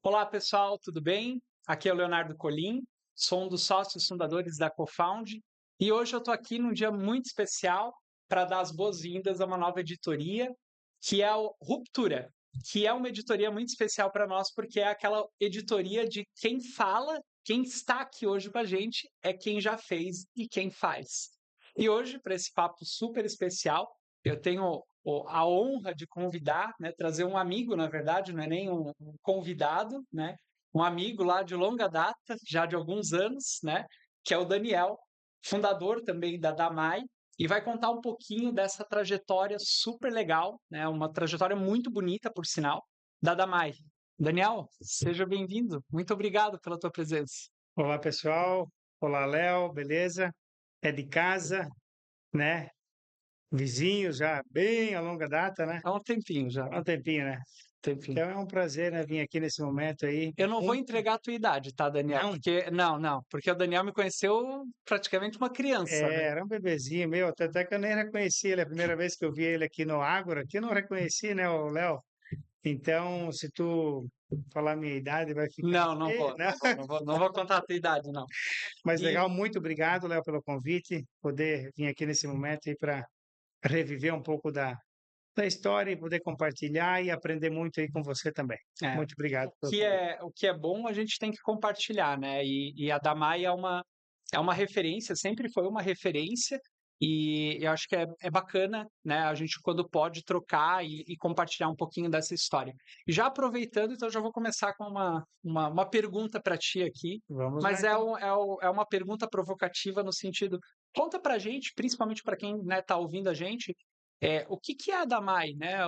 Olá, pessoal, tudo bem? Aqui é o Leonardo Colim, sou um dos sócios fundadores da Cofound e hoje eu estou aqui num dia muito especial para dar as boas-vindas a uma nova editoria, que é o Ruptura, que é uma editoria muito especial para nós, porque é aquela editoria de quem fala, quem está aqui hoje com a gente é quem já fez e quem faz. E hoje, para esse papo super especial, eu tenho a honra de convidar, né, trazer um amigo, na verdade, não é nem um convidado, né, um amigo lá de longa data, já de alguns anos, né, que é o Daniel, fundador também da Damai, e vai contar um pouquinho dessa trajetória super legal, né, uma trajetória muito bonita, por sinal, da Damai. Daniel, seja bem-vindo. Muito obrigado pela tua presença. Olá, pessoal. Olá, Léo, beleza? É de casa, né? Vizinhos já bem a longa data, né? Há um tempinho já, Há um tempinho, né? tempinho. Então é um prazer, né, vir aqui nesse momento aí. Eu não vou entregar a tua idade, tá, Daniel? Não, Porque não, porque o Daniel me conheceu praticamente uma criança, né? era um bebezinho meu, até que eu nem reconheci ele. A primeira vez que eu vi ele aqui no Ágora, que eu não reconheci, né, o Léo? Então, se tu falar a minha idade, vai ficar. Não vou, Não. não vou contar a tua idade, não. Mas E legal, muito obrigado, Léo, pelo convite. Poder vir aqui nesse momento aí para reviver um pouco da história e poder compartilhar e aprender muito aí com você também. é, Muito obrigado o pelo que convite. é o que é bom a gente tem que compartilhar, né? E a Damai é uma referência, sempre foi uma referência, e eu acho que é bacana, né? A gente, quando pode, trocar e compartilhar um pouquinho dessa história. E já aproveitando, então, já vou começar com uma pergunta para ti aqui, Vamos lá, mas então. é uma pergunta provocativa no sentido, conta pra gente, principalmente para quem, né, tá ouvindo a gente, o que que é a Damai, né?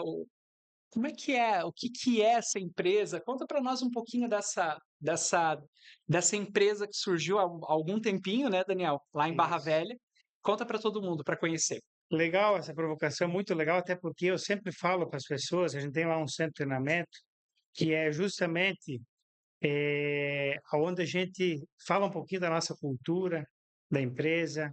Como é que é? O que que é essa empresa? Conta para nós um pouquinho dessa empresa que surgiu há algum tempinho, né, Daniel? Lá em Barra Isso. Velha. Conta para todo mundo para conhecer. Legal essa provocação, muito legal, até porque eu sempre falo para as pessoas, a gente tem lá um centro de treinamento, que é justamente onde a gente fala um pouquinho da nossa cultura, da empresa,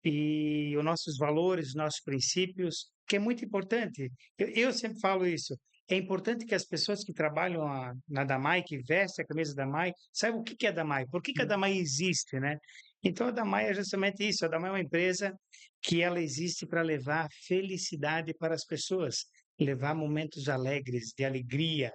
e os nossos valores, os nossos princípios, que é muito importante. Eu sempre falo isso. É importante que as pessoas que trabalham na Damai, que vestem a camisa da Damai, saibam o que que é a Damai, por que que a Damai existe, né? Então a Damai é justamente isso. A Damai é uma empresa que ela existe para levar felicidade para as pessoas, levar momentos alegres, de alegria,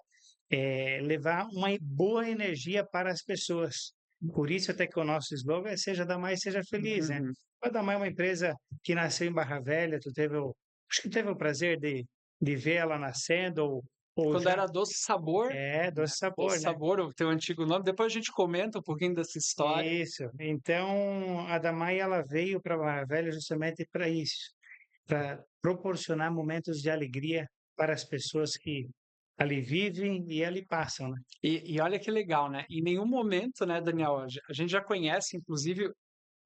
levar uma boa energia para as pessoas. Por isso até que o nosso slogan é seja Damai, seja feliz, né? Uhum. A Damai é uma empresa que nasceu em Barra Velha, acho que teve o prazer de ver ela nascendo, ou Quando já era Doce Sabor, né? Doce Sabor, Doce né? Sabor, o teu antigo nome. Depois a gente comenta um pouquinho dessa história. Isso. Então, a Damai, ela veio para Barra Velha justamente para isso, para proporcionar momentos de alegria para as pessoas que ali vivem e ali passam, né? E olha que legal, né? Em nenhum momento, né, Daniel, a gente já conhece, inclusive,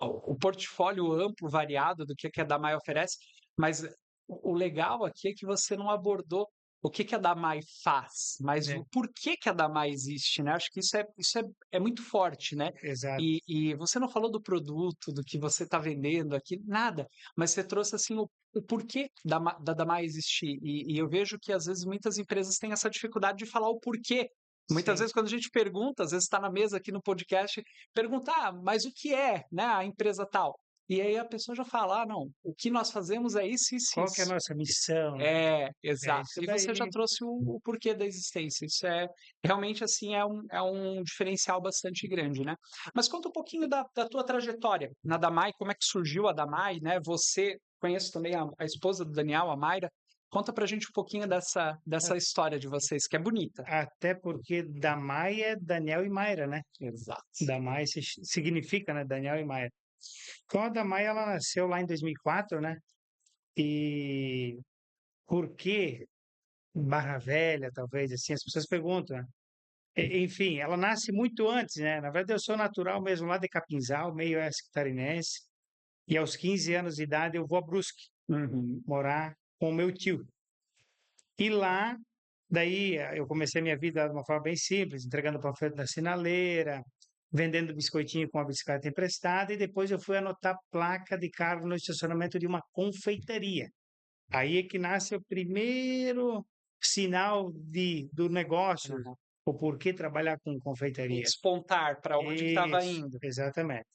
o portfólio amplo, variado do que a Damai oferece, mas o legal aqui é que você não abordou o que a Damai faz, mas É, o porquê que a Damai existe, né? Acho que é muito forte, né? exato. E você não falou do produto, do que você está vendendo aqui, nada, mas você trouxe assim o porquê da Damai existir. E eu vejo que às vezes muitas empresas têm essa dificuldade de falar o porquê. Muitas Sim. vezes, quando a gente pergunta, às vezes está na mesa aqui no podcast, perguntar, mas o que é, né, a empresa tal? E aí a pessoa já fala, não, o que nós fazemos é isso, isso, Qual que é a isso. nossa missão, né? É, É exato. isso E você já daí. trouxe o porquê da existência. Isso é realmente assim é um diferencial bastante grande, né? Mas conta um pouquinho da tua trajetória na Damai, como é que surgiu a Damai, né? Você conheço também a esposa do Daniel, a Mayra. Conta pra gente um pouquinho dessa história de vocês, que é bonita. Até porque Damai é Daniel e Mayra, né? Exato. Damai significa, né? Daniel e Mayra. Então a Damai, ela nasceu lá em 2004, né? E por que Barra Velha, talvez, assim, as pessoas perguntam, né? Enfim, ela nasce muito antes, né? Na verdade, eu sou natural mesmo lá de Capinzal, meio oeste catarinense. E aos 15 anos de idade eu vou a Brusque Uhum. morar com o meu tio. E lá, daí eu comecei minha vida de uma forma bem simples, entregando panfleto na sinaleira, vendendo biscoitinho com a bicicleta emprestada, e depois eu fui anotar placa de carro no estacionamento de uma confeitaria. Aí é que nasce o primeiro sinal do negócio, o porquê trabalhar com confeitaria. Despontar para onde que estava Isso, indo. exatamente.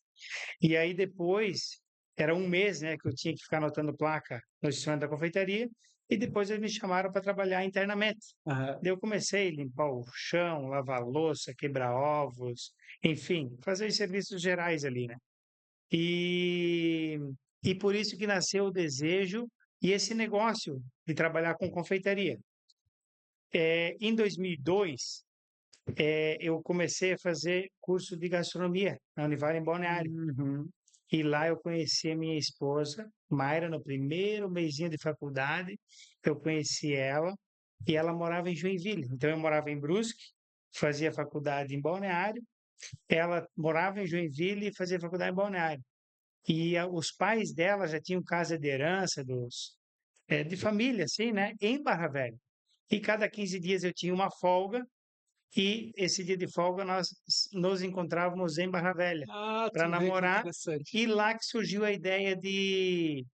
E aí depois, era um mês, né, que eu tinha que ficar anotando placa no estacionamento da confeitaria, e depois eles me chamaram para trabalhar internamente. Aham. Daí eu comecei a limpar o chão, lavar louça, quebrar ovos, enfim, fazer os serviços gerais ali, né? E, e por isso que nasceu o desejo e esse negócio de trabalhar com confeitaria. Em 2002, eu comecei a fazer curso de gastronomia na Univale em Balneário. Uhum. E lá eu conheci a minha esposa, Mayra, no primeiro mesinho de faculdade. Eu conheci ela e ela morava em Joinville. Então eu morava em Brusque, fazia faculdade em Balneário. Ela morava em Joinville e fazia faculdade em Balneário. E os pais dela já tinham casa de herança de família, assim, né? Em Barra Velha. E cada 15 dias eu tinha uma folga e esse dia de folga nós nos encontrávamos em Barra Velha Ah, para tu vê que namorar. interessante. E lá que surgiu a ideia de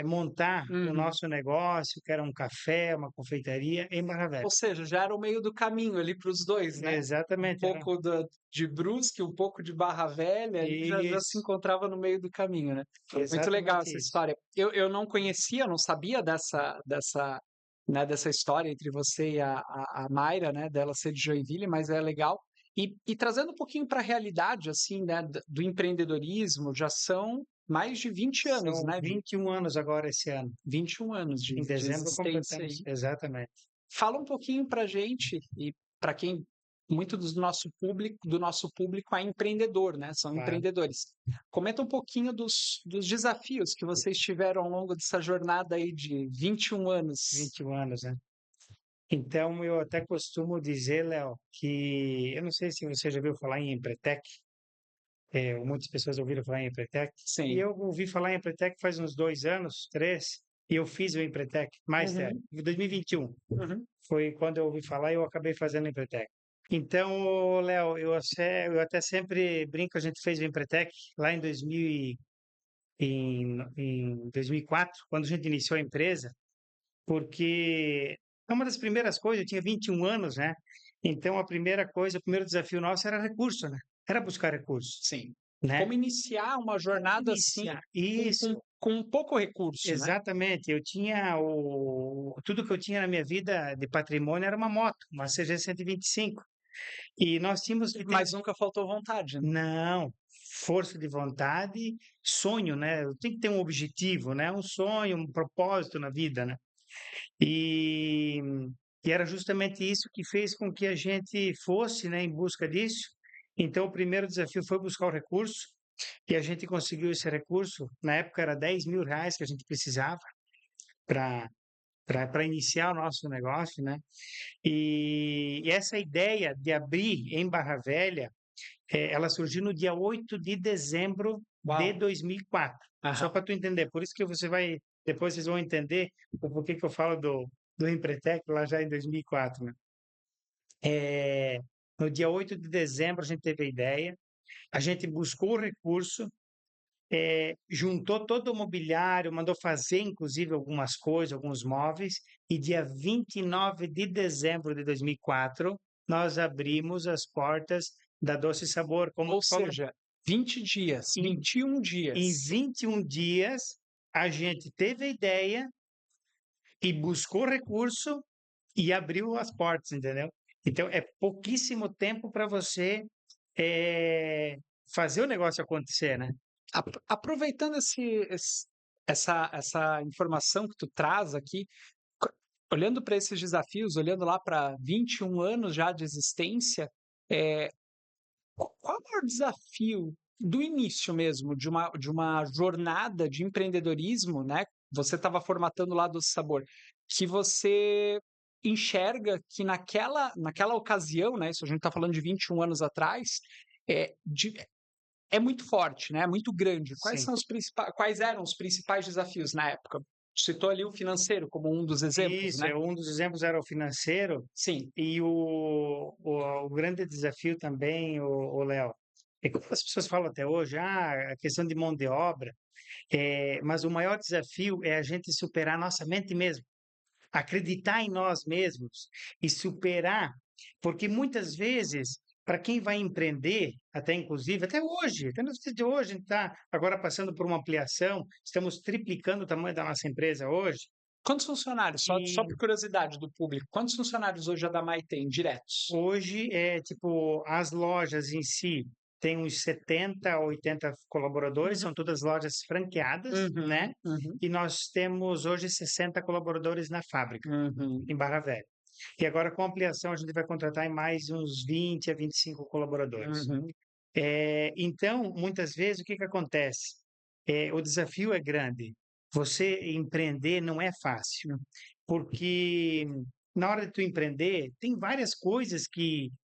montar o Uhum. nosso negócio, que era um café, uma confeitaria em Barra Velha. Ou seja, já era o meio do caminho ali para os dois, né? Um Exatamente, era pouco de Brusque, um pouco de Barra Velha, ali já se isso, encontrava no meio do caminho, né? Muito legal exatamente essa isso. história. Eu não conhecia, não sabia dessa história entre você e a Mayra, né? Dela ser de Joinville, mas é legal. E trazendo um pouquinho para a realidade, assim, né? Do empreendedorismo, já são mais de 20 anos, São né? 21 anos agora esse ano. 21 anos Em de dezembro existência completamos, aí. exatamente. Fala um pouquinho para gente e para quem muito do nosso público é empreendedor, né? São Claro, empreendedores. Comenta um pouquinho dos desafios que vocês tiveram ao longo dessa jornada aí de 21 anos. 21 anos, né? Então, eu até costumo dizer, Léo, que eu não sei se você já ouviu falar em Empretec, muitas pessoas ouviram falar em Empretec, e Sim. eu ouvi falar em Empretec faz uns 2 anos, 3, e eu fiz o Empretec, mais sério, Uhum, em 2021. uhum. Foi quando eu ouvi falar e eu acabei fazendo o Empretec. Então, ô, Léo, eu até sempre brinco, a gente fez o Empretec lá em 2004, quando a gente iniciou a empresa, porque é uma das primeiras coisas, eu tinha 21 anos, né? Então, a primeira coisa, o primeiro desafio nosso era recurso, né? Era buscar recursos, Sim. né? Como iniciar uma jornada assim Iniciar. com, com, Isso, com pouco recurso, né? exatamente. Eu tinha tudo que eu tinha na minha vida de patrimônio era uma moto, uma CG 125. E nós tínhamos que ter, Mas nunca faltou vontade, né? não, força de vontade, sonho, né? Tem que ter um objetivo, né? Um sonho, um propósito na vida, né? E, e era justamente isso que fez com que a gente fosse, né, em busca disso. Então, o primeiro desafio foi buscar o recurso, e a gente conseguiu esse recurso. Na época, era R$ 10.000 que a gente precisava para iniciar o nosso negócio, né? E essa ideia de abrir em Barra Velha, ela surgiu no dia 8 de dezembro de Uau. 2004. Só Aham. para tu entender, por isso que você vai, depois vocês vão entender o porquê que eu falo do Empretec lá já em 2004, né? No dia 8 de dezembro a gente teve a ideia, a gente buscou o recurso, juntou todo o mobiliário, mandou fazer inclusive algumas coisas, alguns móveis, e dia 29 de dezembro de 2004 nós abrimos as portas da Doce Sabor, como Ou tu falou. seja, 20 dias, Em, 21 em dias. 21 dias, a gente teve a ideia e buscou recurso e abriu as portas, entendeu? Então, é pouquíssimo tempo para você fazer o negócio acontecer, né? Aproveitando essa informação que tu traz aqui, co- olhando para esses desafios, olhando lá para 21 anos já de existência, é, qual é o maior desafio do início mesmo, de uma jornada de empreendedorismo, né? Você estava formatando lá do Sabor, que você enxerga que naquela ocasião, né? Isso a gente está falando de 21 anos atrás, é, de, é muito forte, né? É muito grande. Sim. Quais eram os principais desafios na época? Citou ali o financeiro como um dos exemplos, Isso, né? um dos exemplos era o financeiro, Sim. e o grande desafio também, o Léo, é como as pessoas falam até hoje, a questão de mão de obra, mas o maior desafio é a gente superar nossa mente mesmo, acreditar em nós mesmos e superar Porque muitas vezes, para quem vai empreender, até inclusive, até hoje, até nos dias de hoje, a gente está agora passando por uma ampliação, estamos triplicando o tamanho da nossa empresa hoje. Quantos funcionários? Só E por curiosidade do público, quantos funcionários hoje a Damai tem diretos? hoje, tipo, as lojas em si têm uns 70, 80 colaboradores, Uhum. são todas lojas franqueadas, né? Uhum. E nós temos hoje 60 colaboradores na fábrica, Uhum. em Barra Velha. E agora, com a ampliação, a gente vai contratar em mais uns 20 a 25 colaboradores. Uhum. Então, muitas vezes, o que que acontece? O desafio é grande. Você empreender não é fácil, porque na hora de tu empreender, tem várias coisas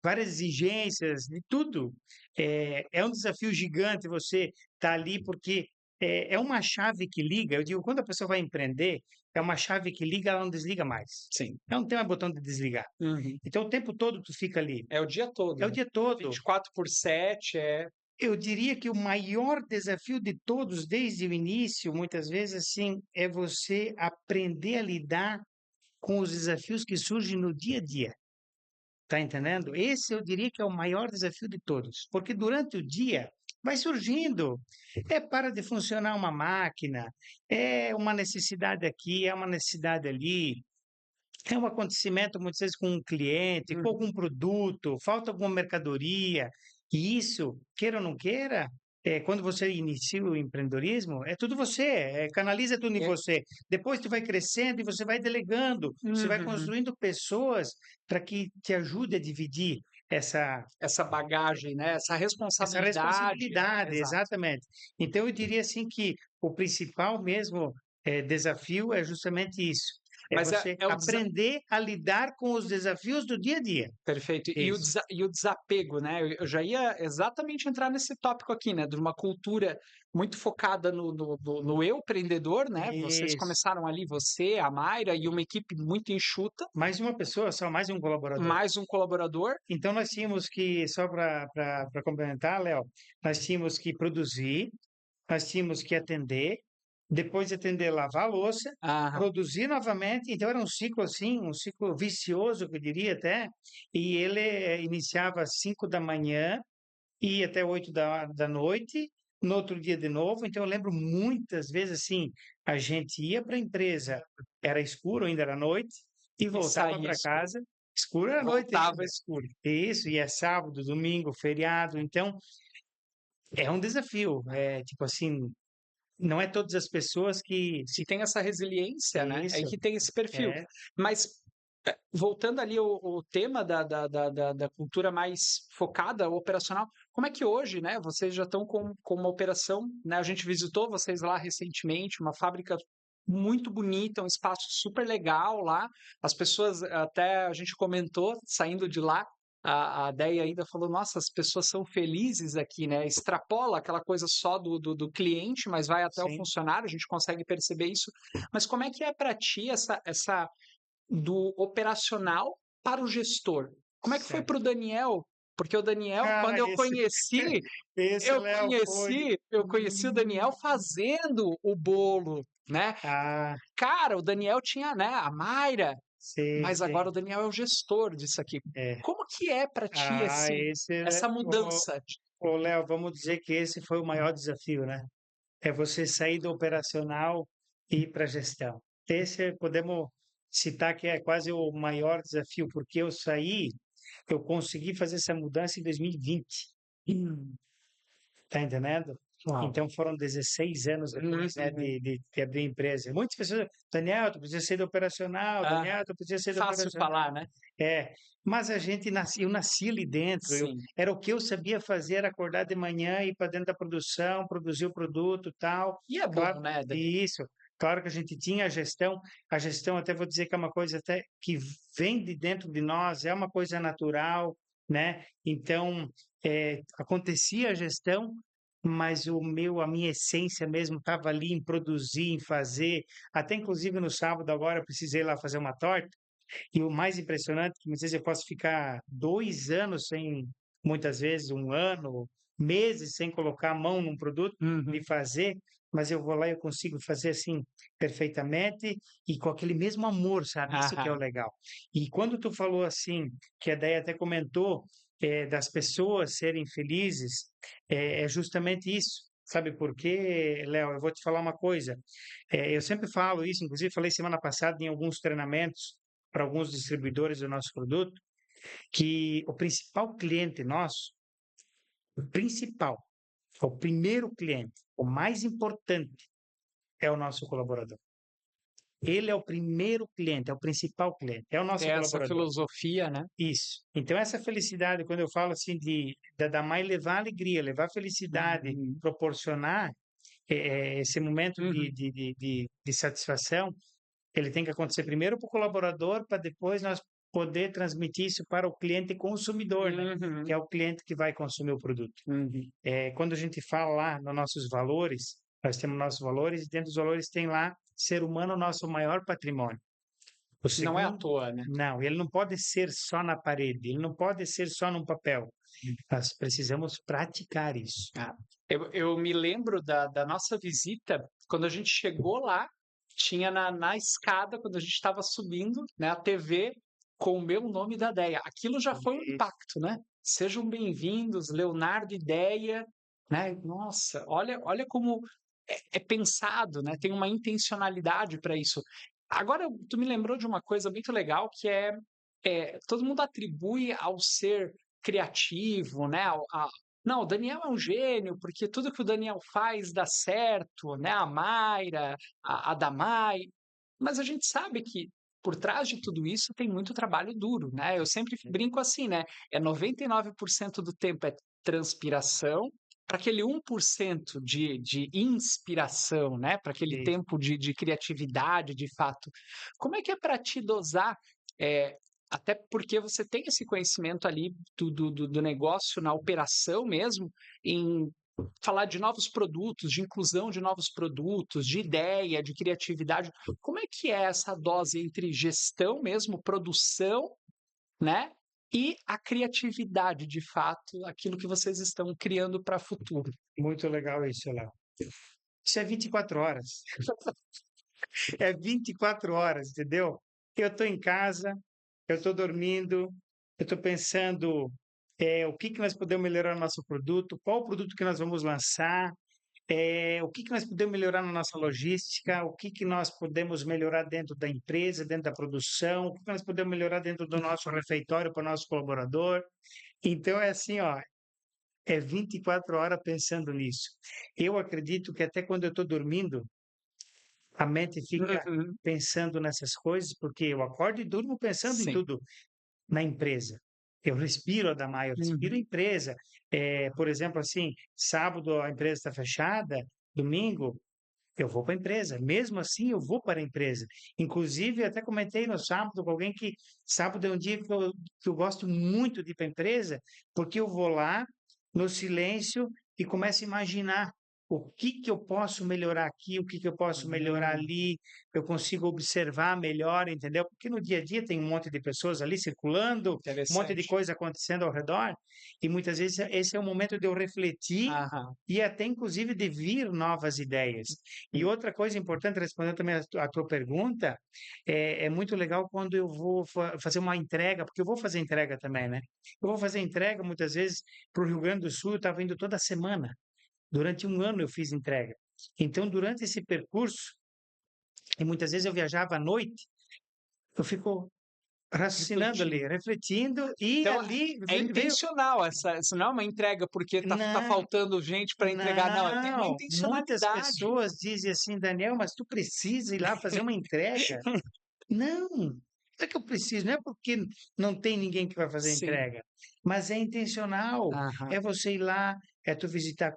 várias exigências, de tudo. É um desafio gigante você estar ali, porque é uma chave que liga. Eu digo, quando a pessoa vai empreender, é uma chave que liga, ela não desliga mais. Sim. Não tem mais botão de desligar. Uhum. Então, o tempo todo tu fica ali. É o dia todo, É o né? dia todo. 24/7 é. Eu diria que o maior desafio de todos, desde o início, muitas vezes, assim, é você aprender a lidar com os desafios que surgem no dia a dia. Tá entendendo? Esse eu diria que é o maior desafio de todos, porque durante o dia vai surgindo, para de funcionar uma máquina, é uma necessidade aqui, é uma necessidade ali, é um acontecimento muitas vezes com um cliente, com Uhum. algum produto, falta alguma mercadoria, e isso, queira ou não queira, quando você inicia o empreendedorismo, é tudo você, canaliza tudo em É. você. Depois tu vai crescendo e você vai delegando, você vai Uhum. construindo pessoas para que te ajude a dividir essa Essa bagagem, né? Essa essa responsabilidade. responsabilidade, Exato. exatamente. Então eu diria assim que o principal mesmo, desafio é justamente isso, é Mas você é o aprender a lidar com os desafios do dia a dia. perfeito. Isso, E o desapego, né? Eu já ia exatamente entrar nesse tópico aqui, né? De uma cultura muito focada no eu empreendedor, né? Vocês isso. começaram ali, você, a Mayra e uma equipe muito enxuta, Mais uma pessoa só, mais um colaborador. mais um colaborador. Então nós tínhamos que, só para complementar, Léo, nós tínhamos que produzir, nós tínhamos que atender, depois de atender, lavar a louça, Ah, produzir novamente. Então era um ciclo assim, um ciclo vicioso, que eu diria até. E ele iniciava às 5 da manhã e ia até 8 da noite, no outro dia de novo. Então eu lembro muitas vezes assim, a gente ia para a empresa, era escuro, ainda era noite, e e voltava saía para escuro. casa, escuro era noite Voltava ainda. escuro. Isso, e é sábado, domingo, feriado. Então é um desafio. É tipo assim, não é todas as pessoas que Que se. tem essa resiliência, né? É Isso, que tem esse perfil. é. Mas voltando ali o tema da cultura mais focada, operacional, como é que hoje, né, vocês já estão com uma operação, né, a gente visitou vocês lá recentemente, uma fábrica muito bonita, um espaço super legal lá, as pessoas, até a gente comentou, saindo de lá, a Déia ainda falou, nossa, as pessoas são felizes aqui, né, extrapola aquela coisa só do cliente, mas vai até o Sim, funcionário, a gente consegue perceber isso, mas como é que é para ti essa do operacional para o gestor. Como é que foi para o certo. Daniel? Porque o Daniel, quando Ah, esse Léo foi. eu conheci o Daniel fazendo o bolo, né? Ah, Cara, o Daniel tinha, né, a Mayra, sei, mas sei. agora o Daniel é o gestor disso aqui. É. Como que é para ti Ah, essa mudança? ô, Léo, vamos dizer que esse foi o maior desafio, né? É você sair do operacional e ir para a gestão. Podemos citar que é quase o maior desafio, porque eu consegui fazer essa mudança em 2020. Hum, Tá entendendo? Uau. Então foram 16 anos depois, né, Uhum. de abrir a empresa. Muitas pessoas, Daniel, tu precisa ser do operacional, Ah, Daniel, tu precisa ser do fácil falar, operacional. né? Mas eu nasci ali dentro, Sim. era o que eu sabia fazer, era acordar de manhã, ir para dentro da produção, produzir o produto, tal. E é bom, Claro, né, Dani? isso. Claro que a gente tinha a gestão até vou dizer que é uma coisa até que vem de dentro de nós, é uma coisa natural, né? Então, acontecia a gestão, mas a minha essência mesmo estava ali em produzir, em fazer. Até inclusive no sábado agora eu precisei lá fazer uma torta. E o mais impressionante, é que muitas vezes eu posso ficar 2 anos sem, muitas vezes 1 ano, meses sem colocar a mão num produto, Uhum. de fazer, mas eu vou lá e eu consigo fazer assim perfeitamente e com aquele mesmo amor, sabe? Isso que é o Aham. legal. E quando tu falou assim, que a Déia até comentou, das pessoas serem felizes, é justamente isso. Sabe por quê, Léo? Eu vou te falar uma coisa. Eu sempre falo isso, inclusive falei semana passada em alguns treinamentos para alguns distribuidores do nosso produto, que o principal cliente nosso, o principal, o primeiro cliente, o mais importante é o nosso colaborador. Ele é o primeiro cliente, é o principal cliente, é o Ter nosso essa colaborador. filosofia, né? Isso. Então, essa felicidade, quando eu falo assim da mãe levar alegria, levar felicidade, Uhum. proporcionar esse momento Uhum. de satisfação, ele tem que acontecer primeiro para o colaborador, para depois nós poder transmitir isso para o cliente consumidor, né? Que Uhum. é o cliente que vai consumir o produto. Uhum. Quando a gente fala lá nos nossos valores, nós temos nossos valores e dentro dos valores tem lá ser humano nosso maior patrimônio. O Não é à segundo, toa, né? não, ele não pode ser só na parede, ele não pode ser só num papel. Nós precisamos praticar isso. Ah, eu me lembro da nossa visita, quando a gente chegou lá, tinha na escada, quando a gente estava subindo, né, a TV com o meu nome da Deia. Aquilo já foi um impacto, né? Sejam bem-vindos, Leonardo e Deia, né? Nossa, olha como é pensado, né? Tem uma intencionalidade para isso. Agora, tu me lembrou de uma coisa muito legal que todo mundo atribui ao ser criativo, né? Não, o Daniel é um gênio, porque tudo que o Daniel faz dá certo, né? A Mayra, a Damai. Mas a gente sabe que por trás de tudo isso tem muito trabalho duro, né? Eu sempre brinco assim, né? 99% do tempo é transpiração, para aquele 1% de inspiração, né? Para aquele Isso. tempo de criatividade, de fato. Como é que é para ti dosar? É, até porque você tem esse conhecimento ali do negócio na operação mesmo, em falar de novos produtos, de inclusão de novos produtos, de ideia, de criatividade. Como é que é essa dose entre gestão mesmo, produção, né? E a criatividade, de fato, aquilo que vocês estão criando para o futuro. Muito legal isso, Léo. Isso é 24 horas. É 24 horas, entendeu? Eu estou em casa, eu estou dormindo, eu estou pensando o que nós podemos melhorar no nosso produto, qual o produto que nós vamos lançar, o que nós podemos melhorar na nossa logística, o que nós podemos melhorar dentro da empresa, dentro da produção, o que nós podemos melhorar dentro do nosso refeitório para o nosso colaborador. Então, é assim, ó, é 24 horas pensando nisso. Eu acredito que até quando eu estou dormindo, a mente fica Uhum. pensando nessas coisas, porque eu acordo e durmo pensando em Sim. tudo na empresa. Eu respiro a Damai, eu respiro a Uhum. empresa. Por exemplo, assim, sábado a empresa está fechada, domingo eu vou para a empresa. Mesmo assim, eu vou para a empresa. Inclusive, até comentei no sábado com alguém que sábado é um dia que eu gosto muito de ir para a empresa, porque eu vou lá no silêncio e começo a imaginar o que eu posso melhorar aqui, o que eu posso melhorar Uhum. ali, eu consigo observar melhor, entendeu? Porque no dia a dia tem um monte de pessoas ali circulando, um monte de Interessante. coisa acontecendo ao redor, e muitas vezes esse é o momento de eu refletir Aham. e até inclusive de vir novas ideias. E Hum. outra coisa importante, respondendo também a tua pergunta, é muito legal quando eu vou fazer uma entrega, porque eu vou fazer entrega também, né? Eu vou fazer entrega muitas vezes para o Rio Grande do Sul, eu estava indo toda semana. Durante um ano eu fiz entrega. Então, durante esse percurso, e muitas vezes eu viajava à noite, eu fico raciocinando ali, Refletindo. refletindo, e Então, ali é veio. intencional isso não é uma entrega porque tá Não, faltando gente para entregar, não, tem uma não, muitas intencionalidade. pessoas dizem assim, Daniel, mas tu precisa ir lá fazer uma entrega. Não, não é que eu preciso, não é porque não tem ninguém que vai fazer Sim. entrega, mas é intencional. Aham. É você ir lá, é tu visitar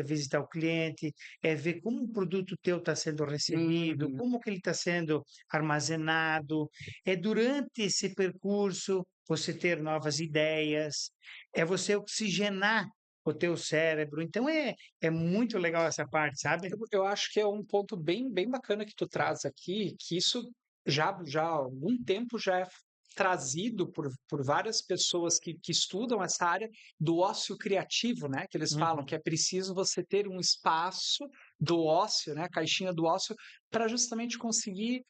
visitar o cliente, é ver como o produto teu está sendo recebido, Uhum. como que ele está sendo armazenado. É durante esse percurso você ter novas ideias, é você oxigenar o teu cérebro. Então é muito legal essa parte, sabe? Eu acho que é um ponto bem bacana que tu traz aqui, que isso já há algum tempo já é trazido por várias pessoas que estudam essa área do ócio criativo, né? Que eles falam que Uhum. é preciso você ter um espaço do ócio, né? A caixinha do ócio, para justamente conseguir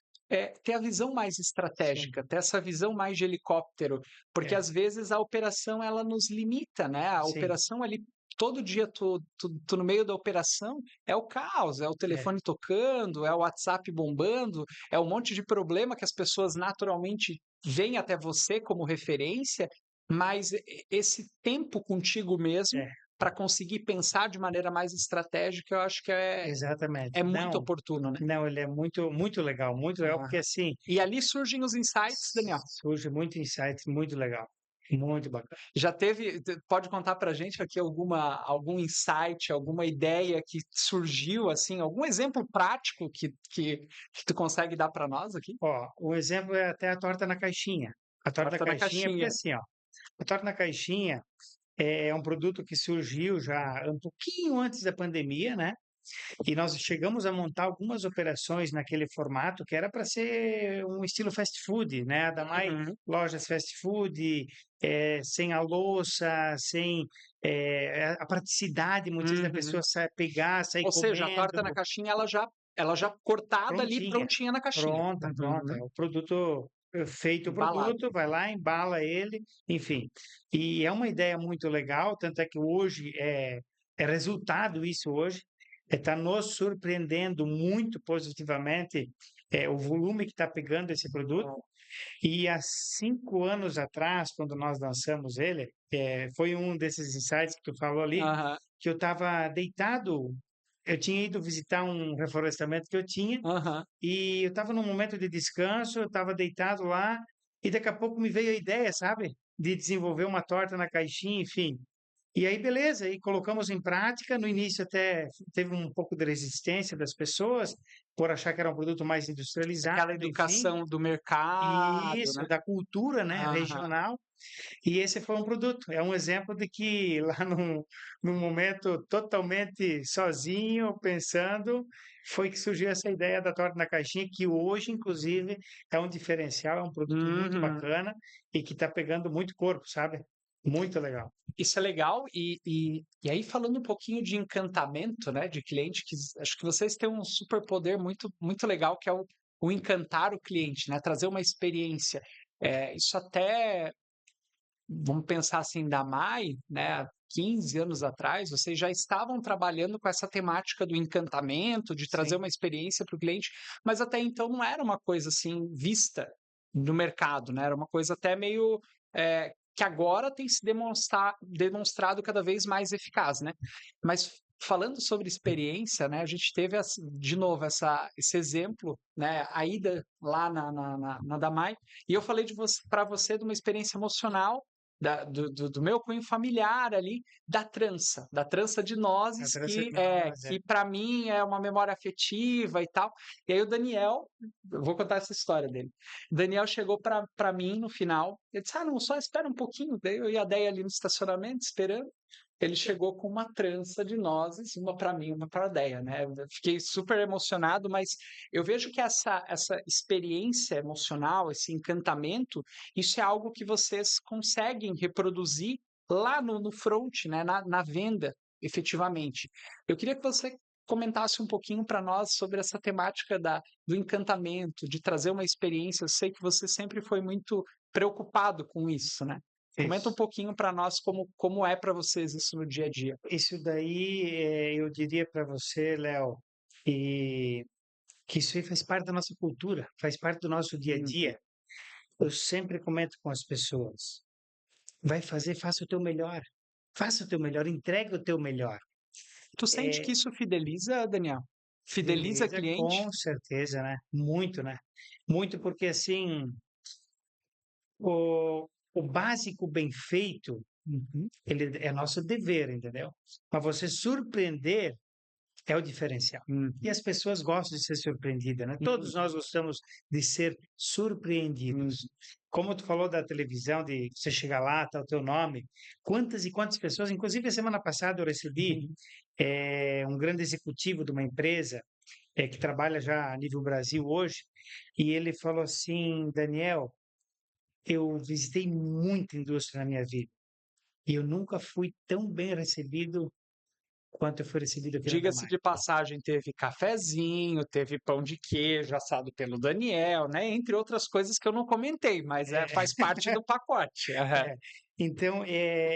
ter a visão mais Sim, estratégica, ter essa visão mais de helicóptero, porque é, às vezes a operação ela nos limita, né? A sim, operação ali todo dia tu no meio da operação é o caos, é o é, telefone tocando, é o WhatsApp bombando, é um monte de problema que as pessoas naturalmente veem até você como referência, mas esse tempo contigo mesmo é, para conseguir pensar de maneira mais estratégica, eu acho que exatamente. é muito Não, oportuno, né? não, ele é muito legal, porque Aham. assim, E ali surgem os insights, Daniel. surge muito insight, muito legal, muito bacana. Já teve, pode contar para a gente aqui algum insight, alguma ideia que surgiu, assim, algum exemplo prático que tu consegue dar para nós aqui? Ó, o exemplo é até a torta na caixinha. A torta na Torta na caixinha, porque caixinha. assim, ó, a torta na caixinha é um produto que surgiu já um pouquinho antes da pandemia, né? E nós chegamos a montar algumas operações naquele formato que era para ser um estilo fast food, né? A Damai Uhum. lojas fast food, sem a louça, sem a praticidade muitas vezes da Uhum. pessoa pegar, sair Ou seja, a comendo, torta na caixinha ela já cortada ali, prontinha, prontinha na caixinha. pronta, pronta. Uhum. É o produto feito o Embalado. produto, vai lá, embala ele, enfim. E é uma ideia muito legal, tanto é que hoje é resultado isso hoje, está nos surpreendendo muito positivamente o volume que está pegando esse produto. E há 5 anos atrás, quando nós lançamos ele, foi um desses insights que tu falou ali, Aham, que eu estava deitado, eu tinha ido visitar um reflorestamento que eu tinha, aham. e eu estava num momento de descanso, eu estava deitado lá, e daqui a pouco me veio a ideia, sabe, de desenvolver uma torta na caixinha, enfim. E aí, beleza, e colocamos em prática. No início, até teve um pouco de resistência das pessoas, por achar que era um produto mais industrializado, Aquela enfim. educação do mercado, Isso, né. da cultura, né, Aham. regional. E esse foi um produto, é um exemplo de que lá num momento totalmente sozinho, pensando, foi que surgiu essa ideia da torta na caixinha, que hoje, inclusive, é um diferencial, é um produto muito Uhum. bacana e que está pegando muito corpo, sabe? Muito legal. Isso é legal e aí falando um pouquinho de encantamento, né, de cliente, que acho que vocês têm um superpoder muito legal, que é o encantar o cliente, né, trazer uma experiência. Isso até vamos pensar assim, da Mai, né, há 15 anos atrás, vocês já estavam trabalhando com essa temática do encantamento, de trazer Sim, uma experiência para o cliente, mas até então não era uma coisa assim vista no mercado, né? Era uma coisa até meio que agora tem se demonstrado cada vez mais eficaz, né? Mas falando sobre experiência, né, a gente teve de novo esse exemplo, né, a ida lá na Damai, e eu falei para você de uma experiência emocional do meu cunho familiar ali, da trança de a nozes, trança de nós, que para mim é uma memória afetiva e tal. E aí o Daniel, eu vou contar essa história dele. O Daniel chegou para mim no final, ele disse: Ah, não, só espera um pouquinho. Daí eu e a Deia ali no estacionamento, esperando. Ele chegou com uma trança de nozes, uma para mim, uma para a Deia, né? Eu fiquei super emocionado, mas eu vejo que essa experiência emocional, esse encantamento, isso é algo que vocês conseguem reproduzir lá no front, né, na venda, efetivamente. Eu queria que você comentasse um pouquinho para nós sobre essa temática do encantamento, de trazer uma experiência. Eu sei que você sempre foi muito preocupado com isso, né? Comenta um isso. pouquinho para nós como é para vocês isso no dia a dia. Isso daí, eu diria para você, Léo, e que isso aí faz parte da nossa cultura, faz parte do nosso dia a Uhum. dia. Eu sempre comento com as pessoas: vai fazer, faça o teu melhor. Faça o teu melhor, entregue o teu melhor. Tu sente que É, isso fideliza, Daniel? Fideliza beleza, cliente? com certeza, né? Muito, né? Muito porque assim, o básico bem feito, Uhum. ele é nosso dever, entendeu? Mas você surpreender é o diferencial. E Uhum. as pessoas gostam de ser surpreendidas, né? Todos Uhum. nós gostamos de ser Uhum. surpreendidos. Como tu falou da televisão, de você chegar lá, tá o teu nome, quantas e quantas pessoas, inclusive a semana passada eu recebi Uhum. um grande executivo de uma empresa que trabalha já a nível Brasil hoje, e ele falou assim, Daniel, eu visitei muita indústria na minha vida e eu nunca fui tão bem recebido quanto eu fui recebido aqui na Diga-se Damai. de passagem, teve cafezinho, teve pão de queijo assado pelo Daniel, né? Entre outras coisas que eu não comentei, mas É, faz parte do pacote. Aham. é. Então,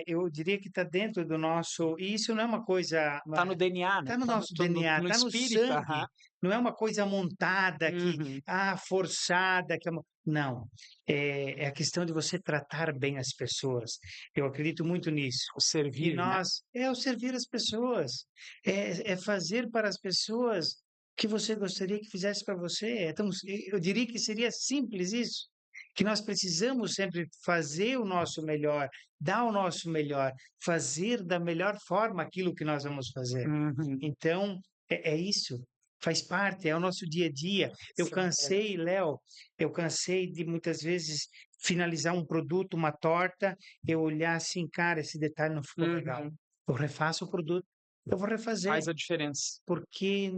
eu diria que está dentro do nosso. E isso não é uma coisa. Tá no DNA, né? Está no Tá no, nosso no, DNA, no está no espírito. Aham. sangue. Não é uma coisa montada que, Uhum. forçada. Não. É a questão de você tratar bem as pessoas. Eu acredito muito nisso. O E servir, né? nós, é o servir as pessoas, é fazer para as pessoas o que você gostaria que fizesse para você. Então, eu diria que seria simples isso, que nós precisamos sempre fazer o nosso melhor, dar o nosso melhor, fazer da melhor forma aquilo que nós vamos fazer. Uhum. Então, é isso, faz parte, é o nosso dia a dia. Eu Isso é muito legal. cansei, Léo, eu cansei de muitas vezes finalizar um produto, uma torta, eu olhar assim, cara, esse detalhe não ficou legal. Uhum. Eu refaço o produto, eu vou refazer, Faz a diferença. porque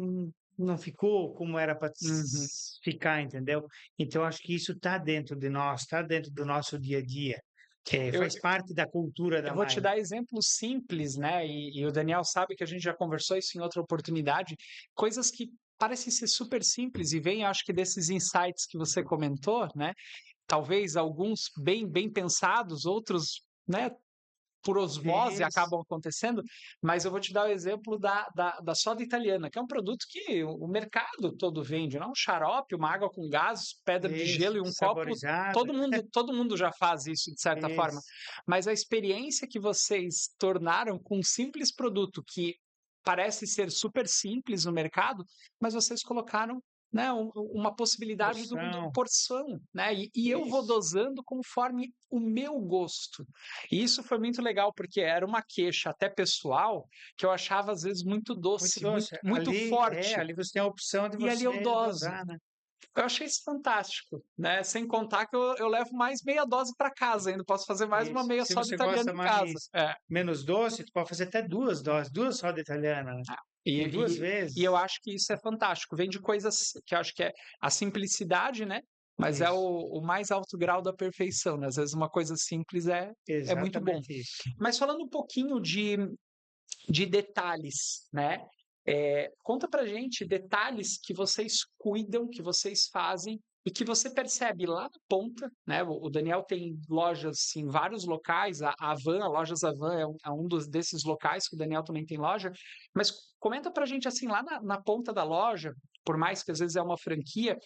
não ficou como era para Uhum. ficar, entendeu? Então, acho que isso está dentro de nós, está dentro do nosso dia a dia. Eu, Faz parte da cultura eu da vou te Mai. dar exemplos simples, né? E o Daniel sabe que a gente já conversou isso em outra oportunidade. Coisas que parecem ser super simples e vem, acho que desses insights que você comentou, né? Talvez alguns bem pensados, outros, né, por osmose Isso, acabam acontecendo, mas eu vou te dar o exemplo da soda italiana, que é um produto que o mercado todo vende, não? Um xarope, uma água com gás, pedra de isso, gelo e um copo. saborizada, Todo mundo já faz isso de certa forma, isso. mas a experiência que vocês tornaram com um simples produto que parece ser super simples no mercado, mas vocês colocaram, né, uma possibilidade do Porção, porção, né? E eu vou isso. dosando conforme o meu gosto. E isso foi muito legal, porque era uma queixa até pessoal que eu achava às vezes muito Muito doce, muito, doce. muito forte. Ali você tem a opção de E ali eu você doso. dosar, né? Eu achei isso fantástico, né? Sem contar que eu levo mais meia dose para casa ainda, posso fazer mais uma Isso. meia Se soda você italiana gosta em casa. mais menos doce, tu pode fazer até duas doses, duas soda italiana, né? E, Em duas e eu vezes. acho que isso é fantástico. Vem de coisas que eu acho que é a simplicidade, né? Mas é Isso. o mais alto grau da perfeição, né? Às vezes uma coisa simples é muito bom. Exatamente isso. Mas falando um pouquinho de detalhes, né? Conta pra gente detalhes que vocês cuidam, que vocês fazem e que você percebe lá na ponta, né? O Daniel tem lojas em vários locais, a Avan, a Lojas Avan é um desses locais que o Daniel também tem loja, mas comenta pra gente assim, lá na ponta da loja, por mais que às vezes é uma franquia,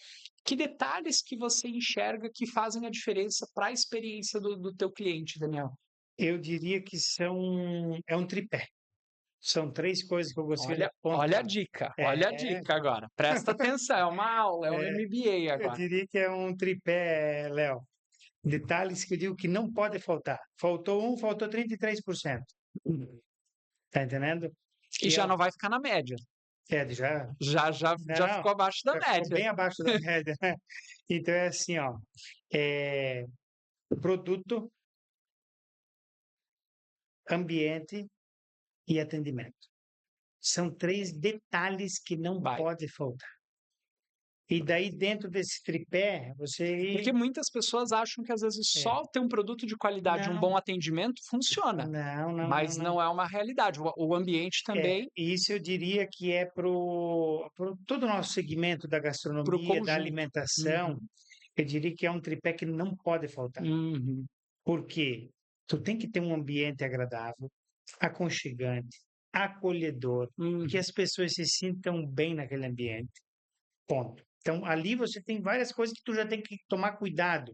que detalhes que você enxerga que fazem a diferença para a experiência do teu cliente, Daniel? Eu diria que é um tripé. São três coisas que eu gostaria de apontar. Olha a É, dica agora. Presta atenção, é uma aula, é um é, MBA eu agora. diria que é um tripé, Léo. Detalhes que eu digo que não pode faltar. Faltou um, faltou 33%. Tá entendendo? E E é, já não vai ficar na média. já, Já não, ficou abaixo da já ficou média. bem abaixo da média, né? Então é assim, ó, é, produto, ambiente e atendimento. São três detalhes que não Vai. pode faltar. E daí, dentro desse tripé, Porque você. muitas pessoas acham que às vezes É, só ter um produto de qualidade, um não, bom atendimento funciona, não, mas não. não é uma realidade. O ambiente também Isso eu diria que é para todo o nosso segmento da para o gastronomia, da conjunto. alimentação, Uhum, eu diria que é um tripé que não pode faltar. uhum, Por quê? Tu tem que ter um ambiente agradável, aconchegante, acolhedor, que uhum. as pessoas se sintam bem naquele ambiente. Ponto. Então, ali você tem várias coisas que tu já tem que tomar cuidado,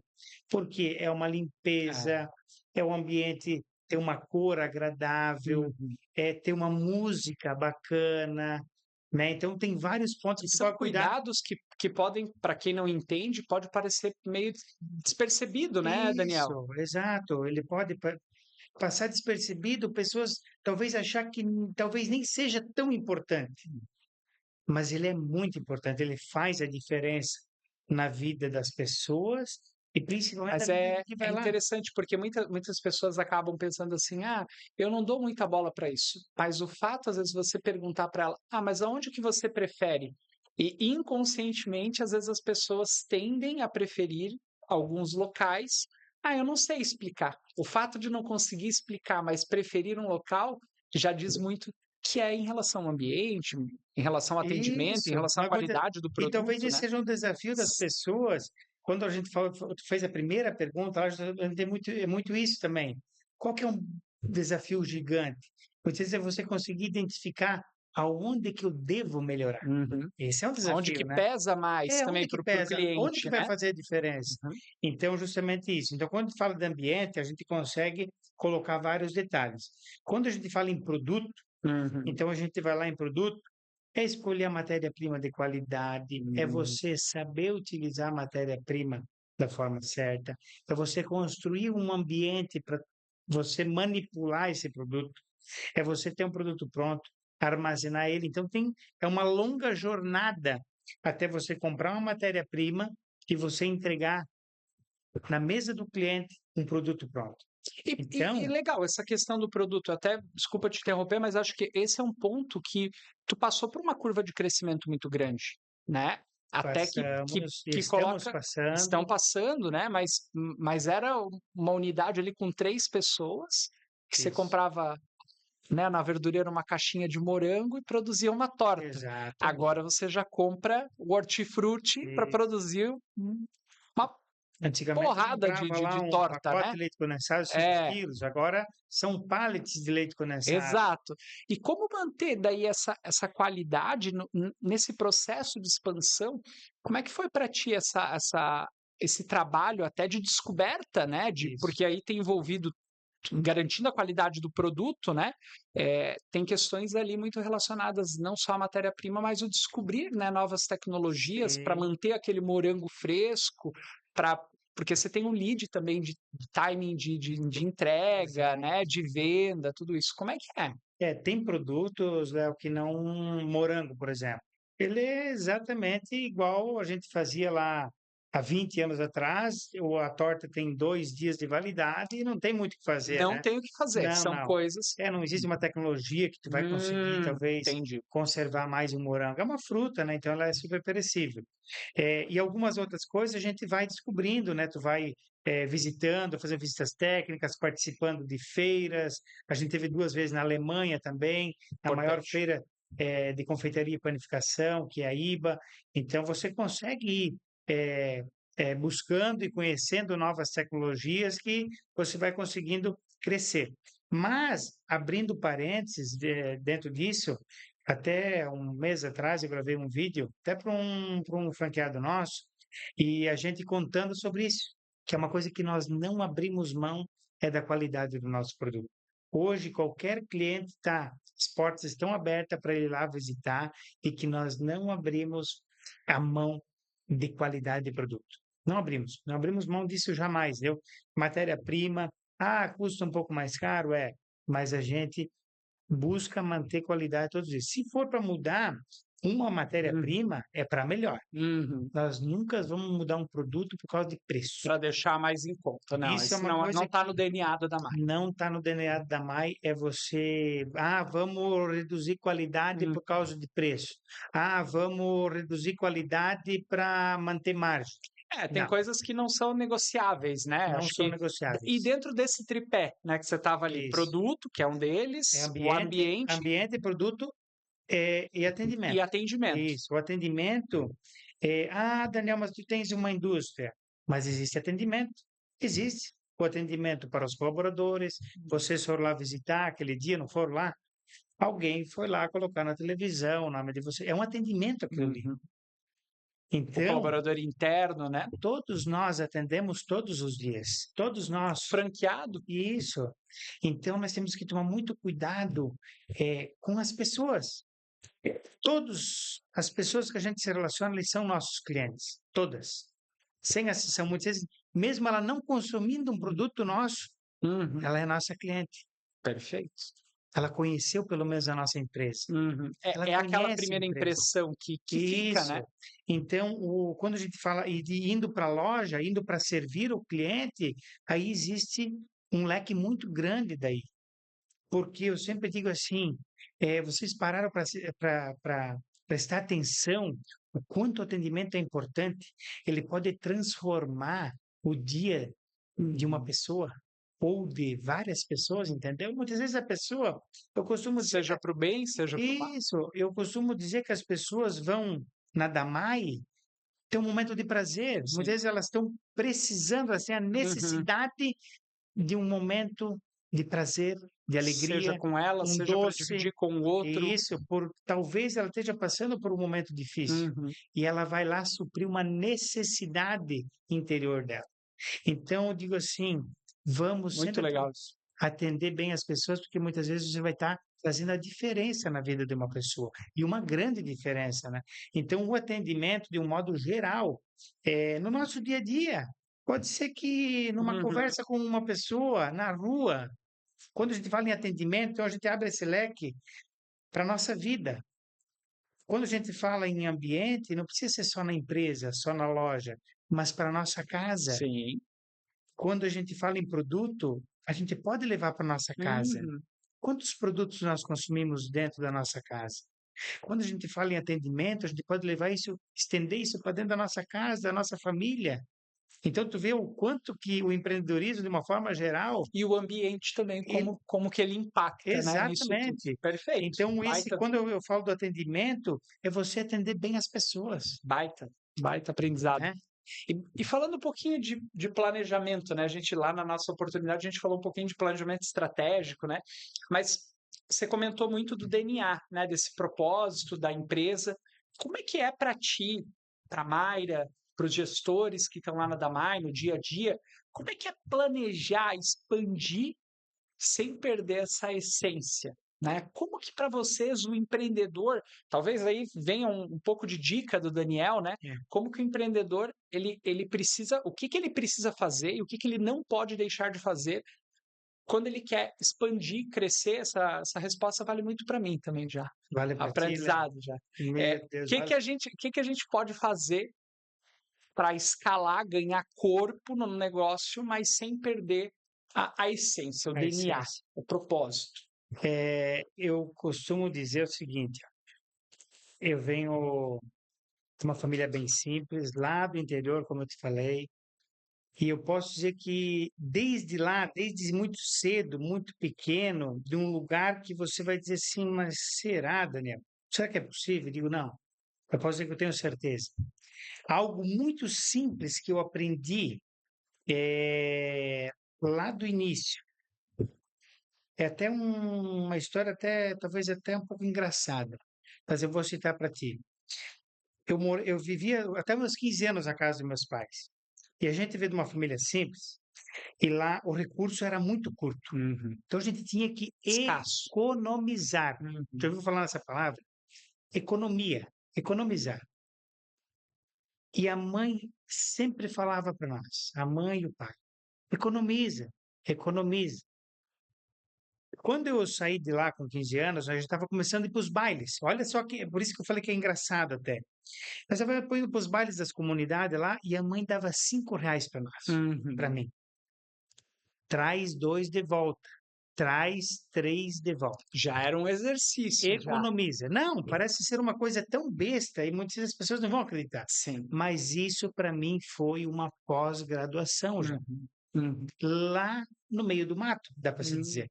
porque é uma É, limpeza, é um ambiente, tem uma cor agradável, uhum. é ter uma música bacana, né? Então, tem vários pontos E que tu são pode cuidar. cuidados que podem, para quem não entende, pode parecer meio despercebido, né, Daniel? Isso, exato. Ele pode passar despercebido, pessoas talvez achar que talvez nem seja tão importante, mas ele é muito importante, ele faz a diferença na vida das pessoas e principalmente na Mas vida é, de quem é vai lá. interessante porque muitas pessoas acabam pensando assim: ah, eu não dou muita bola para isso. Mas o fato, às vezes, você perguntar para ela: ah, mas aonde que você prefere? E inconscientemente, às vezes, as pessoas tendem a preferir alguns locais Ah, eu não sei explicar. O fato de não conseguir explicar, mas preferir um local, já diz muito que é em relação ao ambiente, em relação ao atendimento, em Isso, relação à mas muita qualidade do e talvez produto, esse né. seja um desafio das pessoas, quando a gente fala tu fez a primeira pergunta, eu acho que tem muito é muito isso também. Qual que é um desafio gigante? Muitas vezes é você conseguir identificar aonde que eu devo melhorar. Uhum. Esse é um Onde que desafio, né. pesa mais É, também onde que para o pesa? Onde cliente, que vai né. fazer a diferença? Uhum, Então, justamente isso. Então, quando a gente fala de ambiente, a gente consegue colocar vários detalhes. Quando a gente fala em produto, uhum, então a gente vai lá em produto, é escolher a matéria-prima de qualidade, é uhum. você saber utilizar a matéria-prima da forma certa, é você construir um ambiente para você manipular esse produto, é você ter um produto pronto, armazenar ele. Então é uma longa jornada até você comprar uma matéria-prima e você entregar na mesa do cliente um produto pronto. E Então, legal, essa questão do produto, até desculpa te interromper, mas acho que esse é um ponto que tu passou por uma curva de crescimento muito grande, né, até passamos, que estamos coloca estão passando, passando, né, mas era uma unidade ali com 3 pessoas, que você isso, comprava, né, na verdureira uma caixinha de morango e produzia uma torta. exatamente. Agora você já compra o hortifruti para Isso. produzir uma Antigamente eu porrada comprava de lá um torta, pacote né. de leite condensado, 5 É. quilos, agora são pallets de leite condensado. Exato. E como manter daí essa qualidade nesse processo de expansão? Como é que foi para ti esse trabalho até de descoberta, né, Isso. porque aí tem envolvido garantindo a qualidade do produto, né, tem questões ali muito relacionadas não só à matéria-prima, mas o descobrir, né, novas tecnologias para Sim, manter aquele morango fresco, pra porque você tem um lead também de timing de entrega, né, exato. de venda, tudo isso. Como é que é? É, tem produtos, Léo, que não morango, por exemplo. Ele é exatamente igual a gente fazia lá há 20 anos atrás, ou a torta tem 2 dias de validade e não tem muito o que fazer, Não né? tem o que fazer, Não, são não. coisas. É, não existe uma tecnologia que tu vai conseguir, talvez, Entendi. conservar mais um morango. É uma fruta, né? Então ela é super perecível. E algumas outras coisas a gente vai descobrindo, né? Tu vai visitando, fazendo visitas técnicas, participando de feiras. A gente teve 2 vezes na Alemanha também, na maior Importante. feira de confeitaria e panificação, que é a IBA. Então você consegue ir buscando e conhecendo novas tecnologias que você vai conseguindo crescer. Mas, abrindo parênteses dentro disso, até um mês atrás eu gravei um vídeo, até para um franqueado nosso, e a gente contando sobre isso, que é uma coisa que nós não abrimos mão, é da qualidade do nosso produto. Hoje, qualquer cliente está, as portas estão abertas para ele ir lá visitar e que nós não abrimos a mão de qualidade de produto. Não abrimos mão disso jamais, viu? Matéria-prima, custa um pouco mais caro, mas a gente busca manter qualidade todos os dias. Se for para mudar uma matéria-prima, é para melhor. Uhum. Nós nunca vamos mudar um produto por causa de preço. Para deixar mais em conta. Não, Isso é esse uma não coisa está no que DNA da Damai. não está no DNA da MAI, é você, vamos reduzir qualidade Hum. por causa de preço. Vamos reduzir qualidade para manter margem. É, tem Não, coisas que não são negociáveis, né, não acho são que e negociáveis. dentro desse tripé, né, que você estava ali, Isso. produto, que é um É deles, o ambiente, ambiente ambiente, produto e e atendimento. atendimento. Isso, o atendimento. Daniel, mas tu tens uma indústria, mas existe atendimento? Existe. O atendimento para os colaboradores, vocês foram lá visitar aquele dia, não foram lá? Alguém foi lá colocar na televisão o nome de você. É um atendimento aquilo ali. Uhum. O Então, colaborador interno, né, todos nós atendemos todos os dias. Todos nós. franqueado. Isso. Então, nós temos que tomar muito cuidado com as pessoas. Todas as pessoas que a gente se relaciona, eles são nossos clientes. Todas. Sem exceção. Muitas vezes, mesmo ela não consumindo um produto nosso, Uhum. ela é nossa cliente. Perfeito. Ela conheceu pelo menos a nossa empresa. Uhum. Ela É aquela conhece a primeira empresa. impressão que fica, né. Isso. Então, quando a gente fala e de indo para a loja, indo para servir o cliente, aí existe um leque muito grande daí. Porque eu sempre digo assim, vocês pararam para prestar atenção o quanto o atendimento é importante? Ele pode transformar o dia de uma pessoa ou de várias pessoas, entendeu? Muitas vezes a pessoa, eu costumo dizer, Seja para o bem, seja para o mal. isso, eu costumo dizer que as pessoas vão na Damai ter um momento de prazer. Sim. Muitas vezes elas estão precisando, assim, a Uhum. necessidade de um momento de prazer, de Seja alegria, com ela, um seja para doce. dividir com o outro. E isso, por talvez ela esteja passando por um momento difícil Uhum. e ela vai lá suprir uma necessidade interior dela. Então, eu digo assim, vamos Muito sempre legal isso. atender bem as pessoas, porque muitas vezes você vai estar fazendo a diferença na vida de uma pessoa, e uma grande diferença, né? Então, o atendimento, de um modo geral, no nosso dia a dia, pode ser que numa Uhum. conversa com uma pessoa na rua, quando a gente fala em atendimento, então a gente abre esse leque para a nossa vida. Quando a gente fala em ambiente, não precisa ser só na empresa, só na loja, mas para a nossa casa. Sim. Quando a gente fala em produto, a gente pode levar para nossa casa. Uhum. Quantos produtos nós consumimos dentro da nossa casa? Quando a gente fala em atendimento, a gente pode levar isso, estender isso para dentro da nossa casa, da nossa família. Então, tu vê o quanto que o empreendedorismo, de uma forma geral, E o ambiente também, ele como que ele impacta, né, nisso tudo. exatamente. Perfeito. Então, esse, Baita, quando eu falo do atendimento, é você atender bem as pessoas, baita, baita aprendizado. né? E falando um pouquinho de planejamento, né? A gente lá na nossa oportunidade, a gente falou um pouquinho de planejamento estratégico, né? Mas você comentou muito do DNA, né? Desse propósito da empresa. Como é que é para ti, para a Mayra, para os gestores que estão lá na Damai, no dia a dia? Como é que é planejar, expandir sem perder essa essência, né? Como que para vocês o empreendedor, talvez aí venha um pouco de dica do Daniel, né? É. Como que o empreendedor ele precisa, o que que ele precisa fazer e o que que ele não pode deixar de fazer quando ele quer expandir, crescer? Essa resposta vale muito para mim também já, Vale para ti, né? aprendizado já. Meu Deus, vale. Que a gente pode fazer para escalar, ganhar corpo no negócio, mas sem perder a essência, o A DNA, essência. o propósito. Eu costumo dizer o seguinte: eu venho de uma família bem simples, lá do interior, como eu te falei, e eu posso dizer que desde lá, desde muito cedo, muito pequeno, de um lugar que você vai dizer assim, mas será, Daniel? Será que é possível? Eu digo, não. Eu posso dizer que eu tenho certeza. Algo muito simples que eu aprendi lá do início. É até uma história até talvez até um pouco engraçada, mas eu vou citar para ti. Eu vivia até meus 15 anos na casa dos meus pais. E a gente veio de uma família simples, e lá o recurso era muito curto. Uhum. Então a gente tinha que Escasso. economizar. Já Uhum. ouviu falar nessa palavra? Economia, economizar. E a mãe sempre falava para nós, a mãe e o pai, economiza, economiza. Quando eu saí de lá com 15 anos, a gente estava começando a ir para os bailes. Olha só que, por isso que eu falei que é engraçado até. Nós estávamos indo para os bailes das comunidades lá e a mãe dava R$ 5 para nós, para Uhum. mim. Traz 2 de volta, traz 3 de volta. Já era um exercício, já. Economiza. Não, parece ser uma coisa tão besta e muitas vezes as pessoas não vão acreditar. Sim. Mas isso para mim foi uma pós-graduação já. Uhum. Uhum. Lá no meio do mato, dá para se Hum. dizer.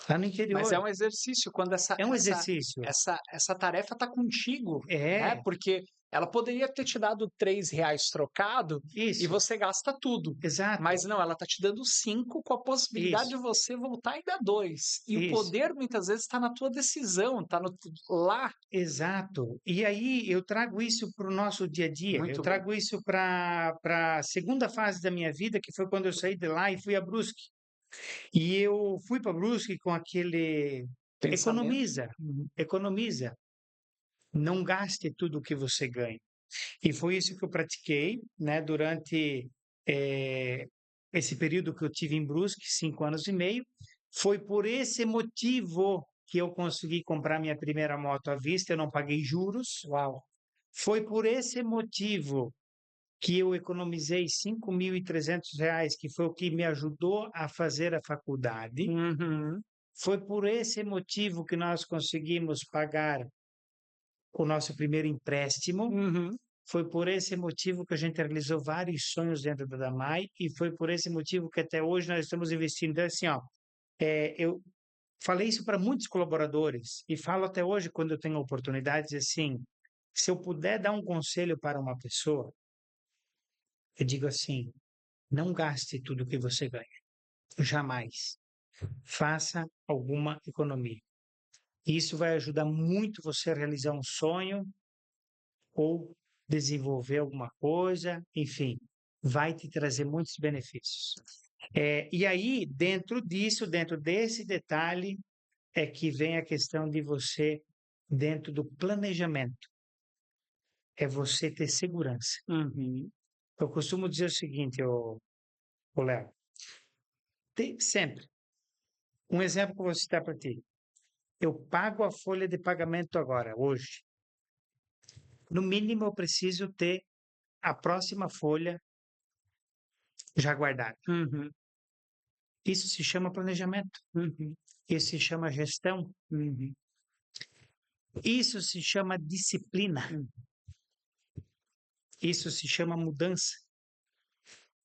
Lá no Mas interior. é um exercício quando É um exercício. essa tarefa está contigo, né? É, Porque ela poderia ter te dado R$ 3 trocado e isso. você gasta tudo. Exato. Mas não, ela está te dando 5 com a possibilidade Isso. de você voltar e dar 2. E o Isso. poder muitas vezes está na tua decisão, está lá. Exato. E aí eu trago isso para o nosso dia a dia. Eu Muito bem. trago isso para a segunda fase da minha vida, que foi quando eu saí de lá e fui a Brusque. E eu fui para Brusque com aquele Pensamento. economiza, Uhum. economiza, não gaste tudo o que você ganha. E foi isso que eu pratiquei, né, durante esse período que eu tive em Brusque, 5 anos e meio. Foi por esse motivo que eu consegui comprar minha primeira moto à vista, eu não paguei juros. Uau. Foi por esse motivo que eu economizei R$ 5.300, que foi o que me ajudou a fazer a faculdade. Uhum. Foi por esse motivo que nós conseguimos pagar o nosso primeiro empréstimo. Uhum. Foi por esse motivo que a gente realizou vários sonhos dentro da Damai e foi por esse motivo que até hoje nós estamos investindo. Então, assim, ó, eu falei isso para muitos colaboradores e falo até hoje quando eu tenho oportunidades assim, se eu puder dar um conselho para uma pessoa, eu digo assim, não gaste tudo que você ganha, jamais. Faça alguma economia. Isso vai ajudar muito você a realizar um sonho ou desenvolver alguma coisa, enfim, vai te trazer muitos benefícios. E aí, dentro disso, dentro desse detalhe, é que vem a questão de você, dentro do planejamento, é você ter segurança. Uhum. Eu costumo dizer o seguinte, ô Léo, sempre, um exemplo que eu vou citar para ti. Eu pago a folha de pagamento agora, hoje. No mínimo, eu preciso ter a próxima folha já guardada. Uhum. Isso se chama planejamento. Uhum. Isso se chama gestão. Uhum. Isso se chama disciplina. Uhum. Isso se chama mudança.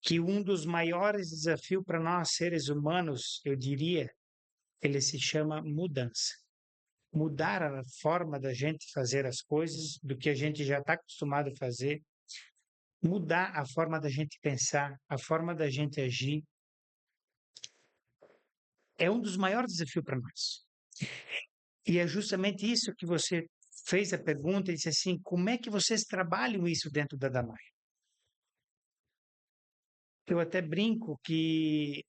Que um dos maiores desafios para nós seres humanos, eu diria, ele se chama mudança. Mudar a forma da gente fazer as coisas, do que a gente já está acostumado a fazer, mudar a forma da gente pensar, a forma da gente agir, é um dos maiores desafios para nós. E é justamente isso que você fez a pergunta e disse assim, como é que vocês trabalham isso dentro da Damai? Eu até brinco que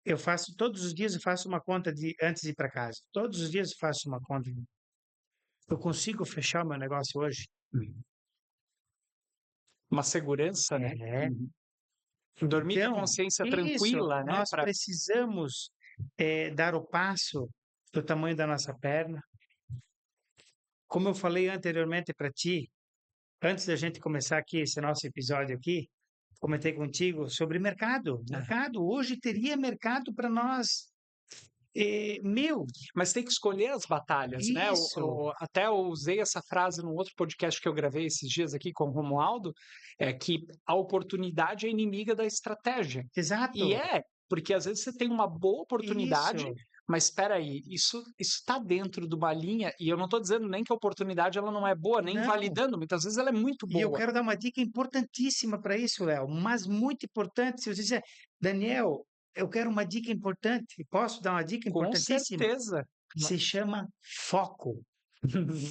eu faço, todos os dias eu faço uma conta de, antes de ir para casa, todos os dias eu faço uma conta. Eu consigo fechar o meu negócio hoje? Uma segurança, né? É. Uhum. Dormir com a Então, consciência isso, tranquila, né? nós precisamos dar o passo do tamanho da nossa perna. Como eu falei anteriormente para ti, antes da gente começar aqui esse nosso episódio aqui, comentei contigo sobre mercado. Mercado, hoje teria mercado para nós. Meu, Mas tem que escolher as batalhas, né? isso, Até eu usei essa frase num outro podcast que eu gravei esses dias aqui com o Romualdo, é que a oportunidade é inimiga da estratégia. E exato, porque às vezes você tem uma boa oportunidade, isso. mas espera aí, isso está dentro de uma linha, e eu não estou dizendo nem que a oportunidade ela não é boa, nem Não. invalidando, muitas vezes ela é muito E eu boa. quero dar uma dica importantíssima para isso, Léo, mas muito importante. Se você disser, Daniel, eu quero uma dica importante, posso dar uma dica Com importantíssima? certeza. Se chama foco.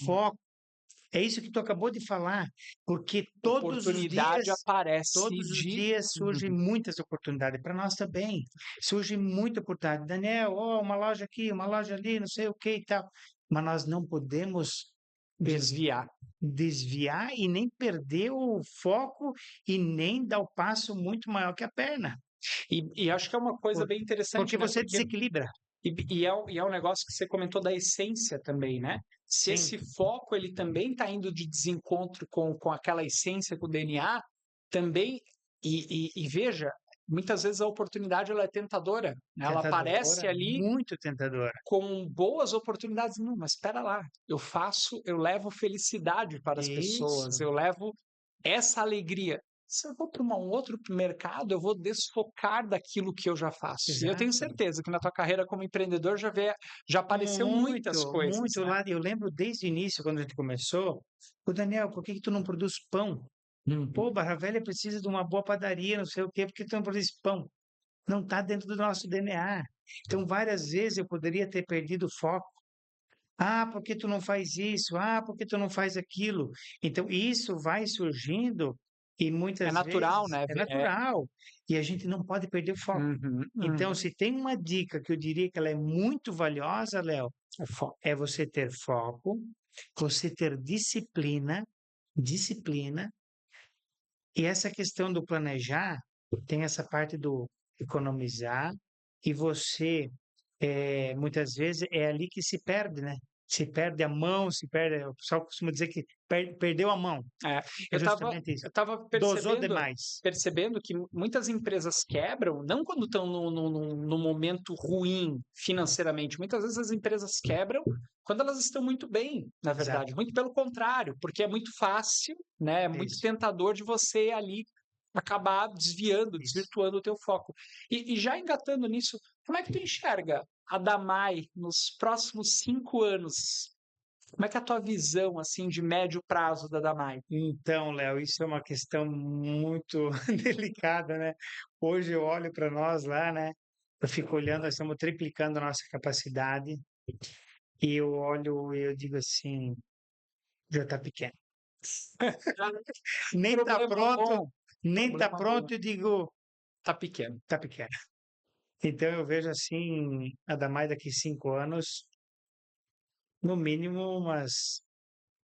Foco. É isso que tu acabou de falar, porque Oportunidade aparece todos os de. dias surgem muitas oportunidades. Para nós também, surge muita oportunidade. Daniel, uma loja aqui, uma loja ali, não sei o que e tal. Mas nós não podemos Desviar. desviar e nem perder o foco e nem dar o passo muito maior que a perna, E acho que é uma coisa bem porque interessante, né? você Porque desequilibra. e é um negócio que você comentou da essência também, né? Se Sim, esse foco ele também está indo de desencontro com aquela essência, com o DNA, também, e veja, muitas vezes a oportunidade ela é tentadora, né? Ela aparece tentadora, ali muito tentadora. com boas oportunidades. Não, mas espera lá, eu levo felicidade para as pessoas, Isso, eu levo essa alegria. Se eu vou para um outro mercado, eu vou desfocar daquilo que eu já faço. E eu tenho exato. certeza que na tua carreira como empreendedor já apareceu muitas Muito, coisas, muito né? lá. Eu lembro desde o início, quando a gente começou, o Daniel, por que que tu não produz pão? Pô, Uhum. Barra Velha precisa de uma boa padaria, não sei o quê, por que tu não produz pão? Não está dentro do nosso DNA. Então, várias vezes eu poderia ter perdido o foco. Ah, por que tu não faz isso? Ah, por que tu não faz aquilo? Então, isso vai surgindo e É muitas natural, vezes né? é natural e a gente não pode perder o foco. Uhum, Então, uhum. se tem uma dica que eu diria que ela é muito valiosa, Léo, É foco. é você ter foco, você ter disciplina, e essa questão do planejar tem essa parte do economizar, e você, muitas vezes, é ali que se perde, né? se perde a mão, o pessoal costuma dizer que perdeu a mão. É, É eu estava justamente isso. eu estava Dosou demais. percebendo que muitas empresas quebram, não quando estão no momento ruim financeiramente. Muitas vezes as empresas quebram quando elas estão muito bem, na verdade. Exato. Muito pelo contrário, porque é muito fácil, né? É muito Isso, tentador de você ali acabar desviando, isso. desvirtuando o teu foco. E já engatando nisso, como é que tu enxerga a Damai nos próximos 5 anos? Como é que é a tua visão, assim, de médio prazo da Damai? Então, Léo, isso é uma questão muito delicada, né? Hoje eu olho para nós lá, né? Eu fico olhando, nós estamos triplicando a nossa capacidade e eu olho e eu digo assim, já está pequeno. Nem está Problema pronto, bom, nem está problema bom. pronto e digo, Tá pequeno. está pequeno. Então eu vejo assim, ainda mais daqui 5 anos, no mínimo umas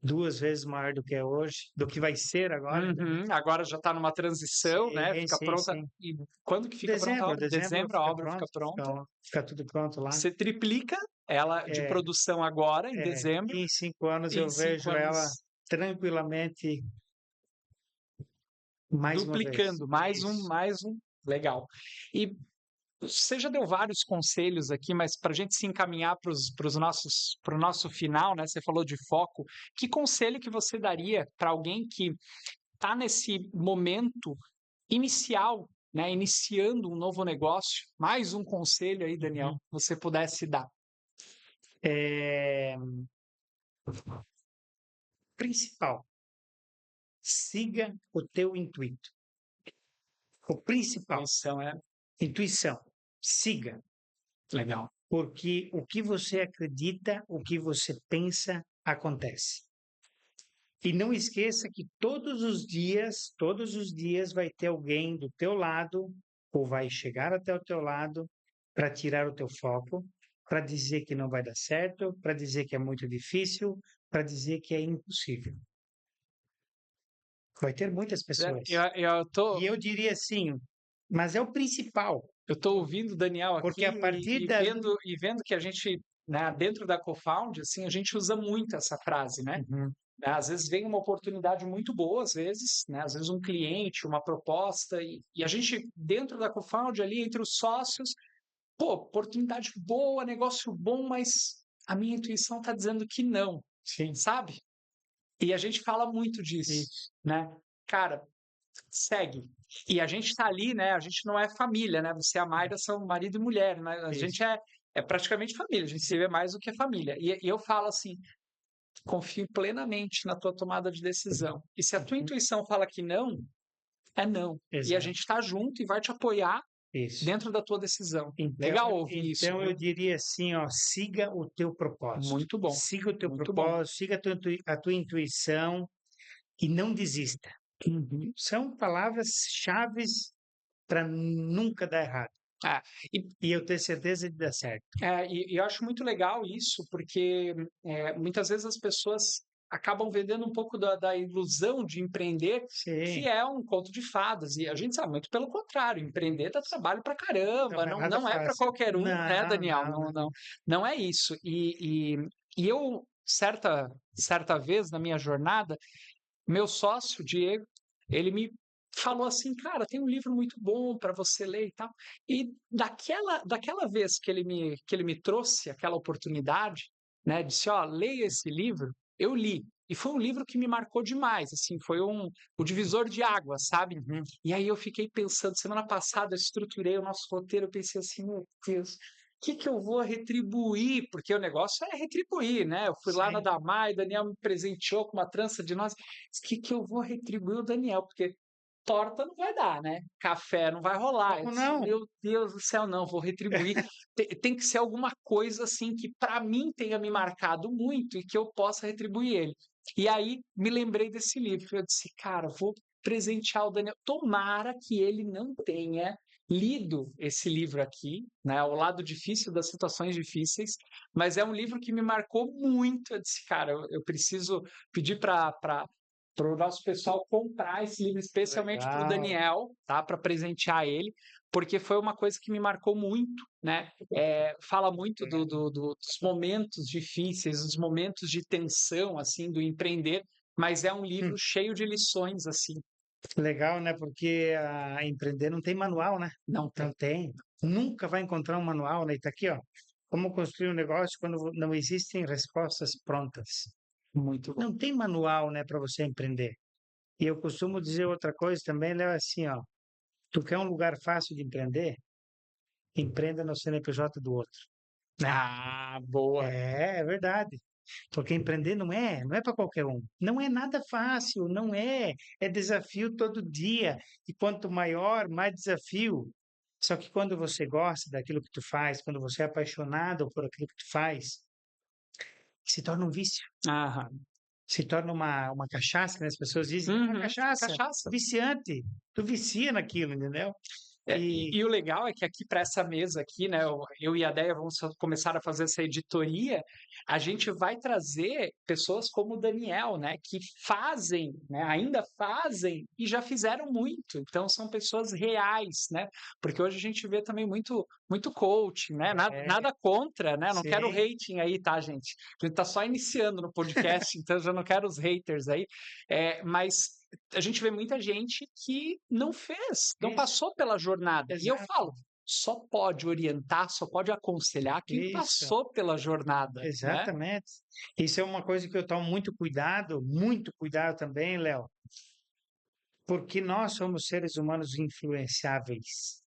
2 vezes maior do que é hoje, do que vai ser agora. Uhum, agora já está numa transição, né? Sim, Fica sim, pronta. sim. E quando que fica pronta a Dezembro, obra? dezembro Dezembro a fica obra fica pronto, pronta. fica tudo pronto lá. Você triplica ela de É, produção agora, em dezembro, e em 5 anos e em eu 5 vejo ela anos tranquilamente mais uma vez. duplicando, Isso. mais um. Legal. E você já deu vários conselhos aqui, mas para a gente se encaminhar para o nosso final, né? Você falou de foco. Que conselho que você daria para alguém que está nesse momento inicial, né? Iniciando um novo negócio? Mais um conselho aí, Daniel, Uhum. que você pudesse dar. É, principal, siga o teu intuito. O principal, Intuição é intuição, siga. legal. Porque o que você acredita, o que você pensa, acontece. E não esqueça que todos os dias vai ter alguém do teu lado, ou vai chegar até o teu lado, para tirar o teu foco, para dizer que não vai dar certo, para dizer que é muito difícil, para dizer que é impossível. Vai ter muitas pessoas. E eu diria assim, mas é o principal, Eu estou ouvindo o Daniel aqui porque a partir e da. vendo que a gente, né, dentro da Cofound, assim, a gente usa muito essa frase, né? Uhum, Às vezes vem uma oportunidade muito boa, às vezes, né? Às vezes um cliente, uma proposta, e a gente, dentro da Cofound, ali entre os sócios, pô, oportunidade boa, negócio bom, mas a minha intuição está dizendo que não, sim, sabe? E a gente fala muito disso, isso, né? Cara, segue. E a gente tá ali, né? A gente não é família, né? Você e a Mayra são marido e mulher, né? A gente isso. é praticamente família, a gente se vê mais do que família. E eu falo assim, confio plenamente na tua tomada de decisão. E se a tua Uhum, intuição fala que não, é não. E a exato, gente tá junto e vai te apoiar isso. dentro da tua decisão. Então, Legal ouvir isso, então eu viu? diria assim, ó, siga o teu propósito. Muito bom, Siga o teu muito bom. propósito, siga a tua intuição e não desista. Uhum. São palavras-chave para nunca dar errado. Ah, e E eu tenho certeza de dar certo. E eu acho muito legal isso, porque muitas vezes as pessoas acabam vendendo um pouco da ilusão de empreender, que Sim, é um conto de fadas. E a gente sabe muito pelo contrário, empreender dá trabalho para caramba, não é não, nada não é para fácil. qualquer um, né, Não, Daniel? não, Não, não. não, não é isso. E eu, certa vez na minha jornada, meu sócio, Diego, ele me falou assim, cara, tem um livro muito bom para você ler e tal. E daquela vez que ele me trouxe aquela oportunidade, né, disse, ó, leia esse livro, eu li. E foi um livro que me marcou demais, assim, foi o divisor de águas, sabe? Uhum, E aí eu fiquei pensando, semana passada eu estruturei o nosso roteiro, eu pensei assim, meu Deus, que eu vou retribuir? Porque o negócio é retribuir, né? Eu fui lá na sim. Damai, Daniel me presenteou com uma trança de nós. O que eu vou retribuir o Daniel? Porque torta não vai dar, né? Café não vai rolar. Eu Como disse, não? meu Deus do céu, não, vou retribuir. Tem que ser alguma coisa assim que para mim tenha me marcado muito e que eu possa retribuir ele. E aí me lembrei desse livro. Eu disse, cara, vou presentear o Daniel. Tomara que ele não tenha lido esse livro aqui, né? O lado difícil das situações difíceis, mas é um livro que me marcou muito. Eu disse, cara, eu preciso pedir para o nosso pessoal comprar esse livro, especialmente para o Legal. Daniel, tá? Para presentear ele, porque foi uma coisa que me marcou muito, né? Fala muito dos momentos difíceis, dos momentos de tensão, assim, do empreender, mas é um livro Hum, cheio de lições, assim. legal, né? Porque a empreender não tem manual, né? Não tem. Não tem. Nunca vai encontrar um manual, né? E tá aqui, ó. Como construir um negócio quando não existem respostas prontas. Muito bom. Não tem manual, né, para você empreender. E eu costumo dizer outra coisa também, Léo, assim, ó. Tu quer um lugar fácil de empreender? Empreenda no CNPJ do outro, né? Ah, boa. É verdade. Porque empreender não é para qualquer um. Não é nada fácil, não é. É desafio todo dia. E quanto maior, mais desafio. Só que quando você gosta daquilo que tu faz, quando você é apaixonado por aquilo que tu faz, se torna um vício, Aham. se torna uma cachaça, né? As pessoas dizem, é uma Uhum. cachaça, Cachaça. viciante. Tu vicia naquilo, entendeu? E E o legal é que aqui para essa mesa aqui, né, eu e a Déia vamos começar a fazer essa editoria, a gente vai trazer pessoas como o Daniel, né, que fazem, né, ainda fazem e já fizeram muito. Então são pessoas reais, né? Porque hoje a gente vê também muito coach, né? é, Nada contra, né? Não quero sim, hating aí, tá, gente? A gente tá só iniciando no podcast, então eu já não quero os haters aí. Mas a gente vê muita gente que não fez, não isso, passou pela jornada. E eu exato, falo, só pode orientar, só pode aconselhar quem isso. passou pela jornada, né? Exatamente. Isso é uma coisa que eu tomo muito cuidado também, Léo, porque nós somos seres humanos influenciáveis.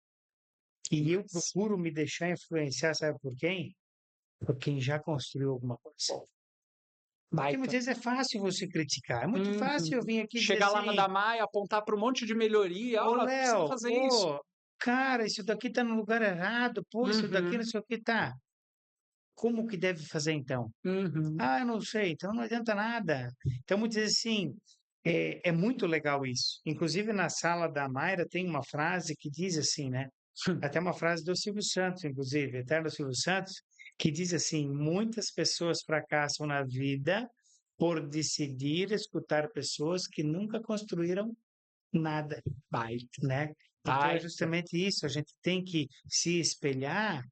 E eu Mas, procuro me deixar influenciar, sabe por quem? Por quem já construiu alguma coisa. Porque baita. muitas vezes é fácil você criticar, é muito fácil eu Uhum. vir aqui dizer Chegar lá na assim, Damai, apontar para um monte de melhoria, ô ó, precisa Léo, fazer isso. ô, cara, isso daqui tá no lugar errado, pô, isso daqui não Uhum, sei o que tá. Como que deve fazer então? uhum. Ah, eu não sei, então não adianta nada. Então, muitas vezes, assim, é muito legal isso. Inclusive, na sala da Mayra tem uma frase que diz assim, né? Até uma frase do Silvio Santos, inclusive, eterno Silvio Santos, que diz assim: muitas pessoas fracassam na vida por decidir escutar pessoas que nunca construíram nada, Baita, né? Então, é baita. justamente isso. A gente tem que se espelhar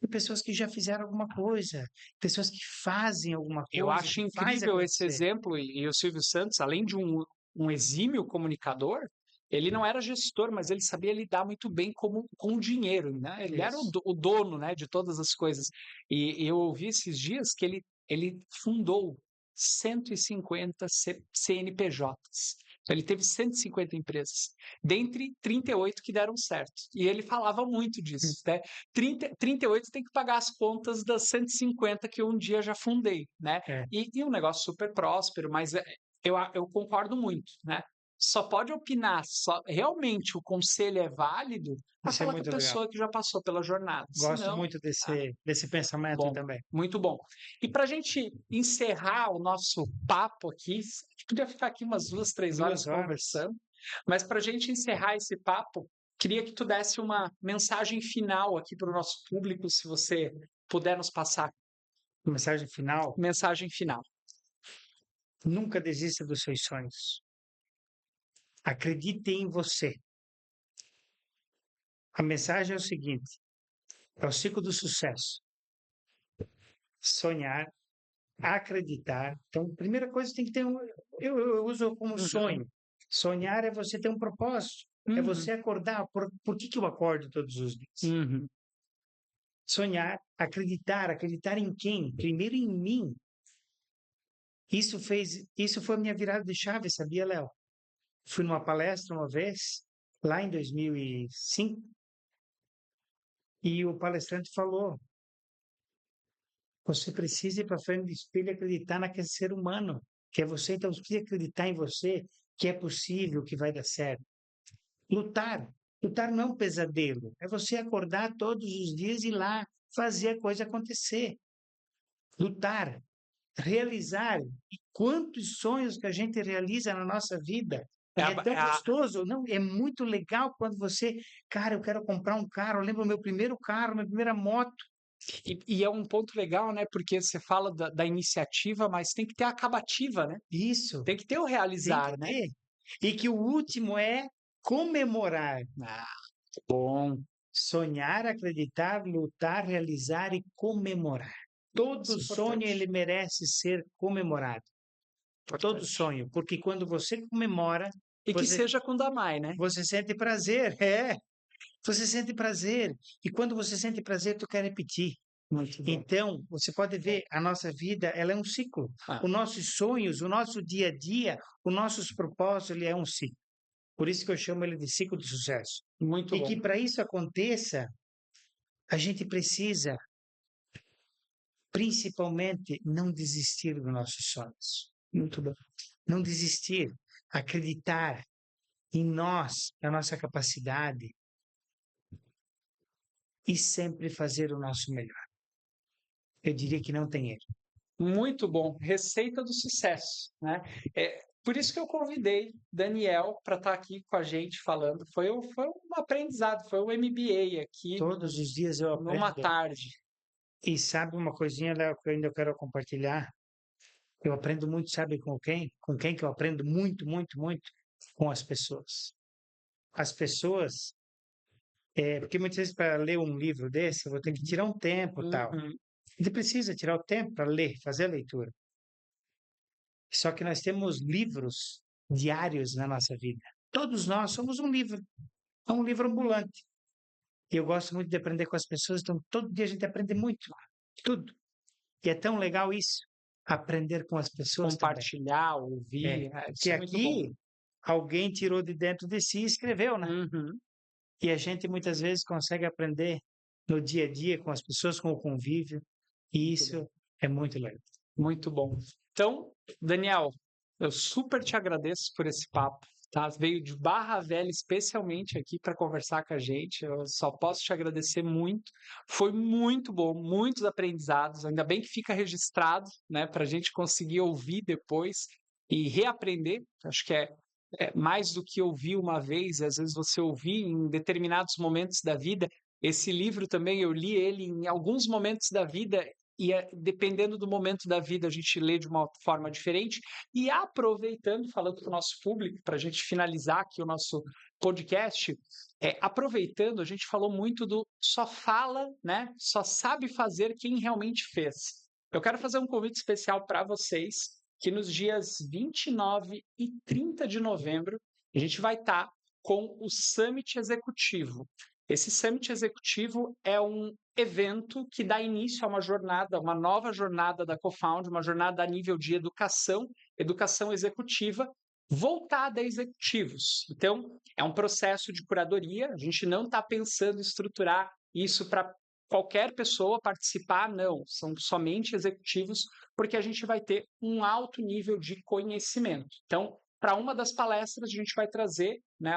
em pessoas que já fizeram alguma coisa, pessoas que fazem alguma Eu coisa, acho que faz incrível esse acontecer. exemplo, e o Silvio Santos, além de um exímio comunicador, ele não era gestor, mas ele sabia lidar muito bem com o dinheiro, né? Ele era Isso. o dono, né, de todas as coisas. E eu ouvi esses dias que ele fundou 150 CNPJs. Então, ele teve 150 empresas, dentre 38 que deram certo. E ele falava muito Hum, disso, né? 38 tem que pagar as contas das 150 que eu um dia já fundei, né? é, E um negócio super próspero, mas eu concordo muito, né? Só pode opinar, só realmente o conselho é válido isso é aquela muito legal. pessoa que já passou pela jornada. Gosto Senão, muito ah, desse pensamento bom, também. muito bom. E para a gente encerrar o nosso papo aqui, a gente podia ficar aqui umas 2, 3 horas 2 horas. conversando, mas para a gente encerrar esse papo, queria que tu desse uma mensagem final aqui para o nosso público, se você puder nos passar. Mensagem final: Mensagem final. nunca desista dos seus sonhos. Acredite em você. A mensagem é o seguinte: é o ciclo do sucesso. Sonhar, acreditar. Então, primeira coisa tem que ter um. Eu uso como Uhum, sonho. Sonhar é você ter um propósito. É uhum, você acordar. Por que eu acordo todos os dias? uhum. Sonhar, acreditar em quem? Primeiro em mim. Isso foi a minha virada de chave, sabia, Léo? Fui numa palestra uma vez, lá em 2005, e o palestrante falou: você precisa ir para frente do espelho e acreditar naquele ser humano, que é você. Então, você precisa acreditar em você, que é possível, que vai dar certo. Lutar. Lutar não é um pesadelo, é você acordar todos os dias e ir lá fazer a coisa acontecer. Lutar, realizar. E quantos sonhos que a gente realiza na nossa vida. É E a, é é tão a- gostoso, não? É muito legal quando você, cara, eu quero comprar um carro. Eu lembro o meu primeiro carro, minha primeira moto. e é um ponto legal, né? Porque você fala da iniciativa, mas tem que ter a acabativa, né? Isso, Tem que ter o tem que realizar, né? ter. E que o último é comemorar. Ah, Bom, Sonhar, acreditar, lutar, realizar e comemorar. Todo isso é sonho importante. ele merece ser comemorado. Todo Importante. sonho, porque quando você comemora, E que você seja com Damai, né? você sente prazer, é. Você sente prazer. E quando você sente prazer, tu quer repetir. Muito bom. Então, você pode ver, a nossa vida, ela é um ciclo. Ah, Os nossos sonhos, o nosso dia a dia, os nossos propósitos, ele é um ciclo. Por isso que eu chamo ele de ciclo de sucesso. muito E bom. que para isso aconteça, a gente precisa, principalmente, não desistir dos nossos sonhos. Muito bom. Não desistir, acreditar em nós, na nossa capacidade e sempre fazer o nosso melhor. Eu diria que não tem erro. Muito bom. Receita do sucesso, né? Por isso que eu convidei Daniel para estar aqui com a gente falando. Foi um aprendizado, foi um MBA aqui Todos os dias eu numa aprendo. tarde. E sabe uma coisinha, Léo, que eu ainda quero compartilhar? Eu aprendo muito, sabe com quem? Com quem que eu aprendo muito, muito, muito? Com as pessoas. As pessoas, porque muitas vezes para ler um livro desse, eu vou ter que tirar um tempo e tal. Uhum. A gente precisa tirar o tempo para ler, fazer a leitura. Só que nós temos livros diários na nossa vida. Todos nós somos um livro ambulante. E eu gosto muito de aprender com as pessoas, então todo dia a gente aprende muito, tudo. E é tão legal isso, aprender com as pessoas também. Compartilhar, É, ouvir, que isso é muito bom. aqui alguém tirou de dentro de si e escreveu, né? Uhum. E a gente muitas vezes consegue aprender no dia a dia com as pessoas, com o convívio, e Muito bom. isso é muito legal. Muito bom. Então, Daniel, eu super te agradeço por esse papo, tá? Veio de Barra Velha especialmente aqui para conversar com a gente. Eu só posso te agradecer muito. Foi muito bom, muitos aprendizados. Ainda bem que fica registrado, né, para a gente conseguir ouvir depois e reaprender. Acho que é mais do que ouvir uma vez, e às vezes você ouvir em determinados momentos da vida. Esse livro também eu li ele em alguns momentos da vida e dependendo do momento da vida a gente lê de uma forma diferente. E aproveitando, falando para o nosso público, para a gente finalizar aqui o nosso podcast, aproveitando, a gente falou muito do só fala, né? Só sabe fazer quem realmente fez. Eu quero fazer um convite especial para vocês, que nos dias 29 e 30 de novembro, a gente vai estar com o Summit Executivo. Esse Summit Executivo é um evento que dá início a uma jornada, uma nova jornada da CoFound, uma jornada a nível de educação executiva, voltada a executivos. Então, é um processo de curadoria, a gente não está pensando em estruturar isso para qualquer pessoa participar, não, são somente executivos, porque a gente vai ter um alto nível de conhecimento. Então, para uma das palestras, a gente vai trazer, né,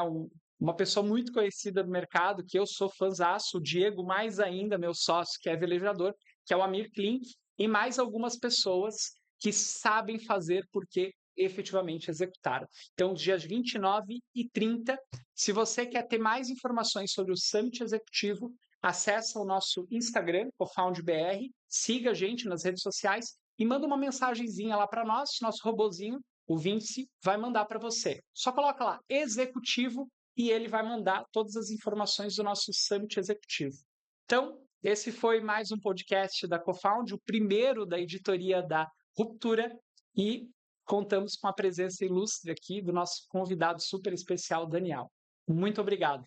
uma pessoa muito conhecida no mercado, que eu sou fãzaço, o Diego mais ainda, meu sócio, que é velejador, que é o Amir Klink, e mais algumas pessoas que sabem fazer porque efetivamente executaram. Então, dias 29 e 30, se você quer ter mais informações sobre o Summit Executivo, acesse o nosso Instagram, CoFoundBR, siga a gente nas redes sociais e manda uma mensagenzinha lá para nós, nosso robozinho, o Vinci, vai mandar para você. Só coloca lá, executivo, e ele vai mandar todas as informações do nosso Summit Executivo. Então, esse foi mais um podcast da CoFound, o primeiro da editoria da Ruptura, e contamos com a presença ilustre aqui do nosso convidado super especial, Daniel. Muito obrigado.